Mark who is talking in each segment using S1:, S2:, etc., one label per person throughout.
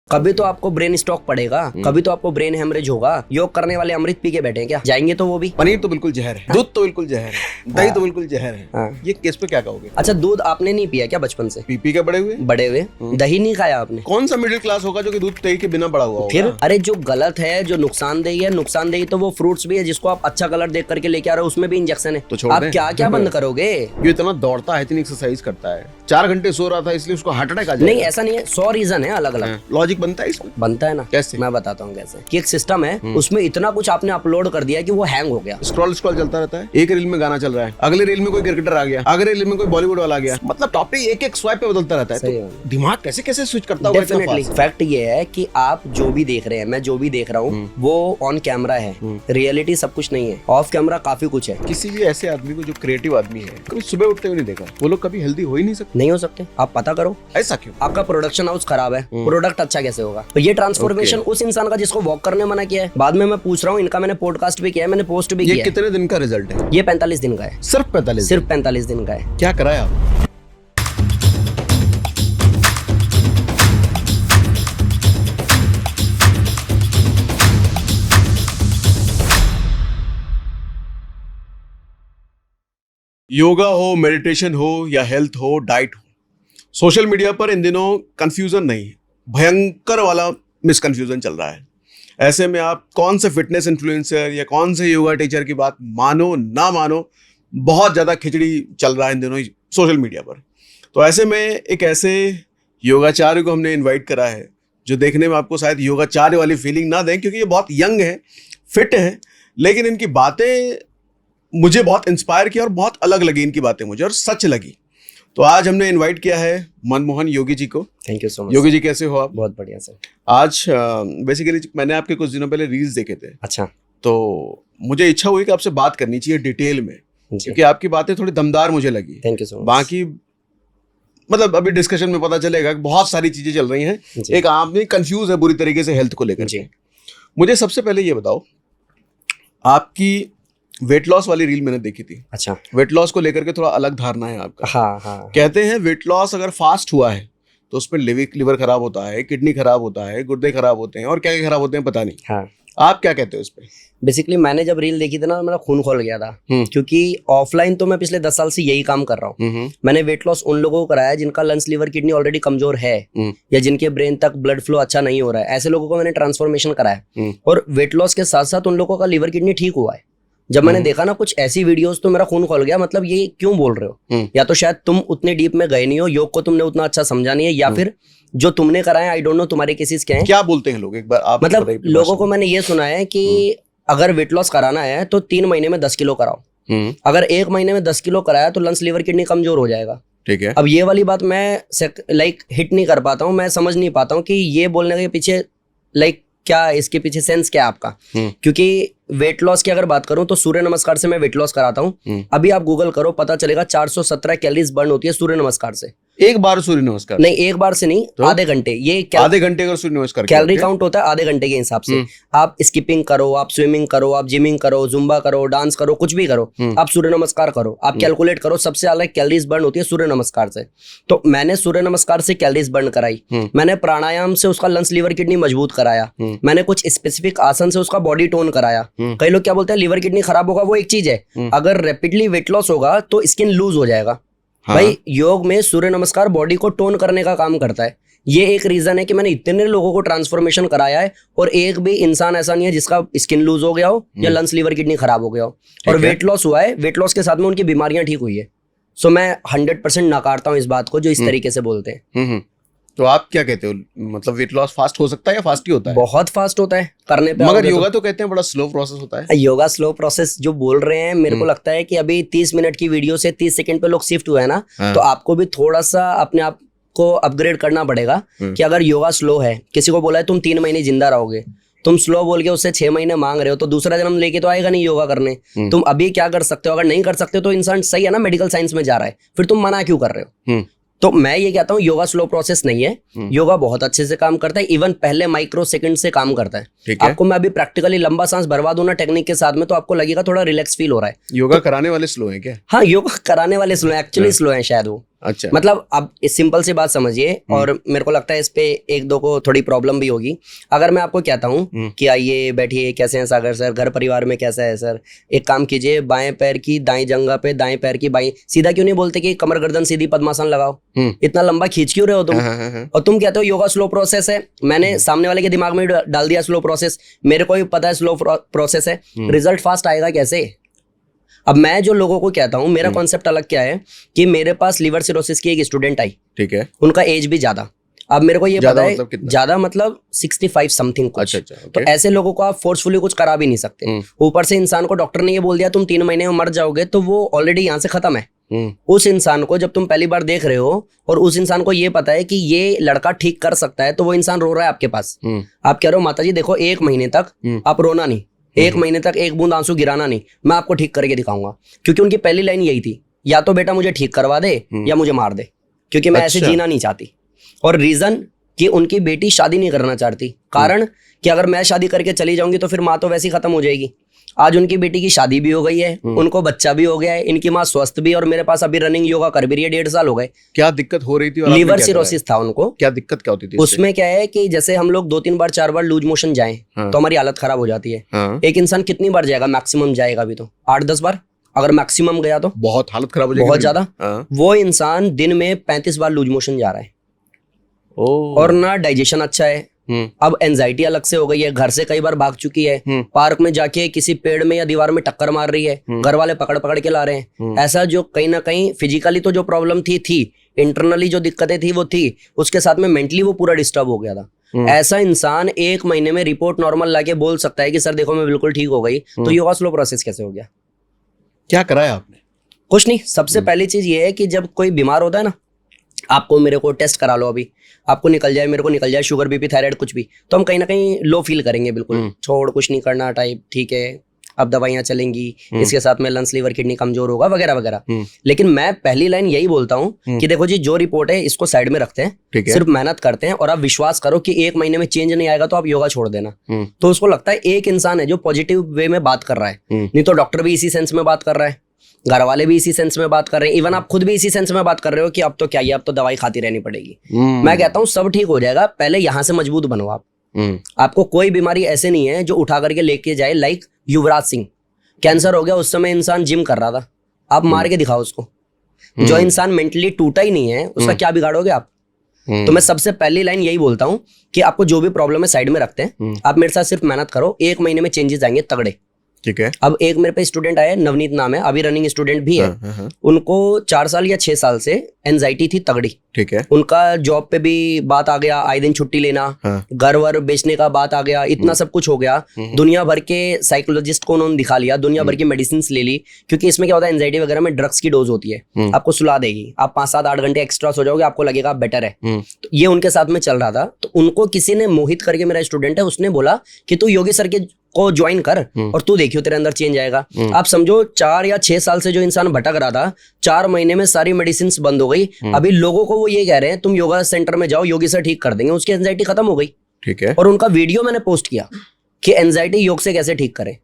S1: कभी तो आपको ब्रेन स्ट्रोक पड़ेगा, कभी तो आपको ब्रेन हेमरेज होगा। योग करने वाले अमृत पी के बैठे हैं क्या? जाएंगे तो वो भी।
S2: पनीर तो बिल्कुल जहर है, दूध तो बिल्कुल जहर है, दही तो बिल्कुल जहर है।
S1: हाँ।
S2: ये केस पे क्या कहोगे?
S1: अच्छा, दूध आपने नहीं पिया क्या बचपन से?
S2: पी के बड़े हुए।
S1: बड़े हुए दही नहीं खाया आपने?
S2: कौन सा मिडिल क्लास होगा जो कि दूध दही के बिना बड़ा हुआ होगा?
S1: फिर अरे जो गलत है, जो नुकसानदेही है, नुकसानदेही तो वो फ्रूट्स भी है जिसको आप अच्छा कलर देख करके लेके आ रहे हो, उसमें भी इंजेक्शन है।
S2: तो छोड़
S1: आप
S2: दें।
S1: क्या क्या बंद करोगे?
S2: ये इतना दौड़ता है, इतनी एक्सरसाइज करता है, 4 घंटे सो रहा था इसलिए उसको हार्ट अटैक आ जाएगा।
S1: नहीं, ऐसा नहीं है, 100 रीजन है अलग अलग।
S2: लॉजिक बनता है इसमें?
S1: बनता है ना।
S2: कैसे?
S1: मैं बताता हूँ कैसे। कि एक सिस्टम है, उसमें इतना कुछ आपने अपलोड कर दिया कि वो हैंग हो गया।
S2: स्क्रॉल चलता रहता है, एक रील में गाना चल रहा है, अगले रील में कोई क्रिकेटर आ गया, अगले रील में कोई बॉलीवुड वाला आ गया, मतलब टॉपिक एक स्वाइप पे बदलता रहता है। तो दिमाग कैसे कैसे स्विच करता होगा?
S1: डेफिनेटली फैक्ट ये है कि आप जो भी देख रहे हैं, मैं जो भी देख रहा हूँ, वो ऑन कैमरा है। रियलिटी सब कुछ नहीं है, ऑफ कैमरा काफी कुछ है।
S2: किसी भी ऐसे आदमी को जो क्रिएटिव आदमी है, कभी सुबह उठते हुए नहीं देखा, वो लोग कभी हेल्दी हो ही नहीं सकते।
S1: नहीं हो सकते, आप पता करो।
S2: ऐसा क्यों?
S1: आपका प्रोडक्शन हाउस खराब है, प्रोडक्ट अच्छा कैसे होगा? तो ये ट्रांसफॉर्मेशन उस इंसान का जिसको वॉक करने मना किया है। बाद में मैं पूछ रहा हूँ, इनका मैंने पॉडकास्ट भी किया है, मैंने पोस्ट भी
S2: ये
S1: किया है।
S2: कितने दिन का रिजल्ट है?
S1: ये 45 दिन का है।
S2: सिर्फ 45?
S1: सिर्फ 45 दिन का है।
S2: क्या कराया आप? योगा हो, मेडिटेशन हो या हेल्थ हो, डाइट हो, सोशल मीडिया पर इन दिनों कंफ्यूजन नहीं, भयंकर वाला मिसकंफ्यूजन चल रहा है। ऐसे में आप कौन से फिटनेस इन्फ्लुएंसर या कौन से योगा टीचर की बात मानो ना मानो, बहुत ज़्यादा खिचड़ी चल रहा है इन दिनों सोशल मीडिया पर। तो ऐसे में एक ऐसे योगाचार्य को हमने इनवाइट करा है जो देखने में आपको शायद योगाचार्य वाली फीलिंग ना दें, क्योंकि ये बहुत यंग है, फिट है, लेकिन इनकी बातें मुझे बहुत इंस्पायर किया और बहुत अलग लगी इनकी बातें मुझे, और सच लगी। तो आज हमने इनवाइट किया है मनमोहन योगी जी को।
S1: Thank you so much.
S2: Yogi ji कैसे हो आप?
S1: बहुत बढ़िया सर।
S2: आज बेसिकली मैंने आपके कुछ दिनों पहले रील्स देखे थे।
S1: अच्छा।
S2: तो मुझे इच्छा हुई कि आपसे बात करनी चाहिए डिटेल में, क्योंकि आपकी बातें थोड़ी दमदार मुझे लगी।
S1: Thank you so much.
S2: बाकी मतलब अभी डिस्कशन में पता चलेगा कि बहुत सारी चीजें चल रही हैं। एक आदमी कंफ्यूज है बुरी तरीके से हेल्थ को लेकर। मुझे सबसे पहले ये बताओ, आपकी वेट लॉस वाली रील मैंने देखी थी।
S1: अच्छा।
S2: वेट लॉस को लेकर के थोड़ा अलग धारणा है आपका।
S1: हाँ हाँ।
S2: कहते हैं वेट लॉस अगर फास्ट हुआ है तो उसमें लिवर खराब होता है, किडनी खराब होता है, गुर्दे खराब होते हैं, और क्या क्या खराब होते हैं पता नहीं।
S1: हाँ।
S2: आप क्या कहते हो इस पे?
S1: बेसिकली मैंने जब रील देखी थी ना, मेरा खून खोल गया था, क्योंकि ऑफलाइन तो मैं पिछले 10 साल से यही काम कर रहा हूँ। मैंने वेट लॉस उन लोगों को कराया जिनका लंग्स, लिवर, किडनी ऑलरेडी कमजोर है, या जिनके ब्रेन तक ब्लड फ्लो अच्छा नहीं हो रहा है, ऐसे लोगों को मैंने ट्रांसफॉर्मेशन कराया। और वेट लॉस के साथ साथ उन लोगों का लिवर, किडनी ठीक हुआ है। जब मैंने देखा ना कुछ ऐसी वीडियोस, तो मेरा खून खोल गया। मतलब ये क्यों बोल रहे हो? या तो शायद तुम उतने डीप में गए नहीं हो, योग को तुमने उतना अच्छा समझा नहीं है, या फिर जो तुमने कराया, आई डोंट नो तुम्हारे केसेस क्या है।
S2: क्या बोलते हैं लोग, एक बार आप
S1: मतलब लोगों को मैंने ये सुना है कि अगर वेट लॉस कराना है तो 3 महीने में 10 किलो कराओ। अगर 1 महीने में 10 किलो कराया तो लंग्स, लिवर, किडनी कमजोर हो जाएगा।
S2: ठीक है।
S1: अब ये वाली बात मैं हिट नहीं कर पाता हूँ, मैं समझ नहीं पाता हूँ कि ये बोलने के पीछे क्या, इसके पीछे सेंस क्या है आपका? क्योंकि वेट लॉस की अगर बात करूं तो सूर्य नमस्कार से मैं वेट लॉस कराता हूं। अभी आप गूगल करो, पता चलेगा 417 कैलोरीज बर्न होती है सूर्य नमस्कार से।
S2: एक बार सूर्य नमस्कार?
S1: नहीं, एक बार से नहीं, तो? आधे घंटे। ये
S2: आधे घंटे अगर सूर्य नमस्कार
S1: कैलोरी काउंट होता है आधे घंटे के हिसाब से। आप स्किपिंग करो, आप स्विमिंग करो, आप जिमिंग करो, जुम्बा करो, डांस करो, कुछ भी करो, आप सूर्य नमस्कार करो, आप कैलकुलेट करो, सबसे ज्यादा कैलोरीज बर्न होती है सूर्य नमस्कार से। तो मैंने सूर्य नमस्कार से कैलोरीज बर्न कराई, मैंने प्राणायाम से उसका लंग्स, लिवर, किडनी मजबूत कराया, मैंने कुछ स्पेसिफिक आसन से उसका बॉडी टोन कराया। कई लोग क्या बोलते हैं लिवर, किडनी खराब होगा, वो एक चीज है, अगर रैपिडली वेट लॉस होगा तो स्किन लूज हो जाएगा। हाँ। भाई योग में सूर्य नमस्कार बॉडी को टोन करने का काम करता है। ये एक रीजन है कि मैंने इतने लोगों को ट्रांसफॉर्मेशन कराया है, और एक भी इंसान ऐसा नहीं है जिसका स्किन लूज हो गया हो या लंग्स, लिवर, किडनी खराब हो गया हो, और वेट लॉस हुआ है। वेट लॉस के साथ में उनकी बीमारियां ठीक हुई है। सो मैं 100% नकारता हूँ इस बात को जो इस तरीके से बोलते हैं।
S2: तो आप क्या कहते हो, मतलब वेट लॉस फास्ट हो सकता है या फास्ट ही होता है?
S1: बहुत फास्ट होता है करने पे।
S2: मगर योगा तो कहते हैं बड़ा स्लो प्रोसेस होता है।
S1: योगा स्लो प्रोसेस जो बोल रहे हैं, मेरे को लगता है कि अभी 30 मिनट की वीडियो से 30 सेकंड पे लोग शिफ्ट हुए हैं ना। तो आपको भी थोड़ा सा अपने आप को अपग्रेड करना पड़ेगा कि अगर योगा स्लो है, किसी को बोला है तुम 3 महीने जिंदा रहोगे, तुम स्लो बोल के उससे 6 महीने मांग रहे हो, तो दूसरा जन्म लेके तो आएगा नहीं योगा करने। तुम अभी क्या कर सकते हो? अगर नहीं कर सकते तो इंसान सही है ना, मेडिकल साइंस में जा रहा है, फिर तुम मना क्यों कर रहे हो? तो मैं ये कहता हूँ योगा स्लो प्रोसेस नहीं है, योगा बहुत अच्छे से काम करता है, इवन पहले माइक्रो सेकंड से काम करता है। आपको मैं अभी प्रैक्टिकली लंबा सांस भरवा दूं ना टेक्निक के साथ में, तो आपको लगेगा थोड़ा रिलैक्स फील हो रहा है।
S2: योगा कराने वाले स्लो है क्या?
S1: हाँ, योगा कराने वाले स्लो है, एक्चुअली स्लो है शायद वो।
S2: अच्छा
S1: मतलब अब इस सिंपल सी बात समझिए, और मेरे को लगता है इस पे एक दो को थोड़ी प्रॉब्लम भी होगी। अगर मैं आपको कहता हूँ कि आइए बैठिए, कैसे हैं सागर सर, घर परिवार में कैसा है सर, एक काम कीजिए, बाएं पैर की दाएं जंघा पे, दाएं पैर की बाएं, सीधा क्यों नहीं बोलते कि कमर गर्दन सीधी, पद्मासन लगाओ, इतना लंबा खींच क्यों रहे हो तुम? और तुम कहते हो योगा स्लो प्रोसेस है। मैंने सामने वाले के दिमाग में डाल दिया स्लो प्रोसेस, मेरे को भी पता है स्लो प्रोसेस है, रिजल्ट फास्ट आएगा कैसे? अब मैं जो लोगों को कहता हूं, मेरा कॉन्सेप्ट अलग क्या है कि मेरे पास लिवर सिरोसिस की एक स्टूडेंट आई,
S2: ठीक है,
S1: उनका एज भी ज्यादा, अब मेरे को ये
S2: ज्यादा
S1: पता है,
S2: मतलब कितना?
S1: ज्यादा मतलब 65 समथिंग कुछ।
S2: अच्छा,
S1: तो ऐसे लोगों को आप फोर्सफुली कुछ करा भी नहीं सकते। ऊपर से इंसान को डॉक्टर ने ये बोल दिया तुम 3 महीने में मर जाओगे, तो वो ऑलरेडी यहाँ से खत्म है। उस इंसान को जब तुम पहली बार देख रहे हो और उस इंसान को ये पता है कि ये लड़का ठीक कर सकता है, तो वो इंसान रो रहा है आपके पास, आप कह रहे हो माता जी देखो 1 महीने तक आप रोना नहीं, 1 महीने तक एक बूंद आंसू गिराना नहीं, मैं आपको ठीक करके दिखाऊंगा। क्योंकि उनकी पहली लाइन यही थी, या तो बेटा मुझे ठीक करवा दे या मुझे मार दे, क्योंकि मैं ऐसे जीना नहीं चाहती। और रीजन कि उनकी बेटी शादी नहीं करना चाहती, कारण कि अगर मैं शादी करके चली जाऊंगी तो फिर माँ तो वैसे ही खत्म हो जाएगी। आज उनकी बेटी की शादी भी हो गई है, उनको बच्चा भी हो गया है, इनकी माँ स्वस्थ भी, और मेरे पास अभी रनिंग योगा कर भी रही है, 1.5 साल हो गए।
S2: क्या दिक्कत हो रही थी? और
S1: लीवर सिरोसिस था उनको।
S2: क्या दिक्कत क्या होती थी
S1: उसमें क्या है कि जैसे हम लोग 2-3 बार 4 बार लूज मोशन जाएं तो हमारी हालत खराब हो जाती है। एक इंसान कितनी बार जाएगा? मैक्सिमम जाएगा भी तो 8-10 बार, अगर मैक्सिमम गया तो
S2: बहुत हालत खराब हो जाएगी,
S1: बहुत ज्यादा। वो इंसान दिन में 35 बार लूज मोशन जा रहा है, और ना डाइजेशन अच्छा है। अब एंजाइटी अलग से हो गई है, घर से कई बार भाग चुकी है, पार्क में जाके किसी पेड़ में या दीवार में टक्कर मार रही है, घर वाले पकड़ पकड़ के ला रहे हैं। ऐसा जो कहीं ना कहीं फिजिकली तो जो प्रॉब्लम थी, इंटरनली जो दिक्कतें थी वो थी, उसके साथ में मेंटली वो पूरा डिस्टर्ब हो गया था। ऐसा इंसान 1 महीने में रिपोर्ट नॉर्मल लाके बोल सकता है कि सर देखो मैं बिल्कुल ठीक हो गई, तो योगा स्लो प्रोसेस कैसे हो गया?
S2: क्या कराया आपने?
S1: कुछ नहीं। सबसे पहली चीज ये है कि जब कोई बीमार होता है ना, आपको मेरे को टेस्ट करा लो, अभी आपको निकल जाए, मेरे को निकल जाए शुगर बीपी थायराइड कुछ भी, तो हम कहीं ना कहीं लो फील करेंगे, बिल्कुल छोड़ कुछ नहीं करना टाइप, ठीक है अब दवाइयां चलेंगी, इसके साथ में लंग्स लीवर किडनी कमजोर होगा वगैरह वगैरह। लेकिन मैं पहली लाइन यही बोलता हूँ कि देखो जी, जो रिपोर्ट है इसको साइड में रखते हैं, सिर्फ मेहनत करते हैं, और आप विश्वास करो कि 1 महीने में चेंज नहीं आएगा तो आप योगा छोड़ देना। तो उसको लगता है एक इंसान है जो पॉजिटिव वे में बात कर रहा है, नहीं तो डॉक्टर भी इसी सेंस में बात कर रहा है, घर वाले भी इसी सेंस में बात कर रहे हैं, इवन आप खुद भी इसी सेंस में बात कर रहे हो कि अब तो क्या ही, अब तो दवाई खाती रहनी पड़ेगी। मैं कहता हूँ सब ठीक हो जाएगा, पहले यहाँ से मजबूत बनो आप। आपको कोई बीमारी ऐसे नहीं है जो उठा करके लेके जाए, लाइक युवराज सिंह कैंसर हो गया, उस समय इंसान जिम कर रहा था, आप मार के दिखाओ उसको। जो इंसान मेंटली टूटा ही नहीं है उसका क्या बिगाड़ोगे आप? तो मैं सबसे पहली लाइन यही बोलता हूँ कि आपको जो भी प्रॉब्लम है साइड में रखते हैं, आप मेरे साथ सिर्फ मेहनत करो, 1 महीने में चेंजेस आएंगे तगड़े।
S2: ठीक है।
S1: अब एक मेरे पे स्टूडेंट आया, नवनीत नाम है, अभी रनिंग स्टूडेंट भी है। उनको 4 साल या 6 साल से एंजाइटी थी तगड़ी।
S2: ठीक है।
S1: उनका जॉब पे भी बात आ गया, आए दिन छुट्टी लेना, घर वर बेचने का बात आ गया, इतना सब कुछ हो गया। दुनिया भर के साइकोलॉजिस्ट को उन्होंने दिखा लिया, दुनिया भर की मेडिसिन ले ली, क्योंकि इसमें क्या होता है, एंजाइटी वगैरह में ड्रग्स की डोज होती है, आपको सुला देगी, आप 5-7-8 घंटे एक्स्ट्रा सो जाओगे, आपको लगेगा आप बेटर है। तो ये उनके साथ में चल रहा था। तो उनको किसी ने, मोहित करके मेरा स्टूडेंट है, उसने बोला कि तू योगी सर के को ज्वाइन कर और तू देखियो तेरे अंदर चेंज आएगा। आप समझो 4 या 6 साल से जो इंसान भटक रहा था, 4 महीने में सारी मेडिसिन बंद हो गई। अभी लोगों को वो ये कह रहे हैं तुम योगा सेंटर में जाओ, योगी सर ठीक कर देंगे, उसकी एंजाइटी खत्म हो गई।
S2: ठीक है।
S1: और उनका वीडियो मैंने पोस्ट किया कि एंजाइटी योग से कैसे ठीक करे।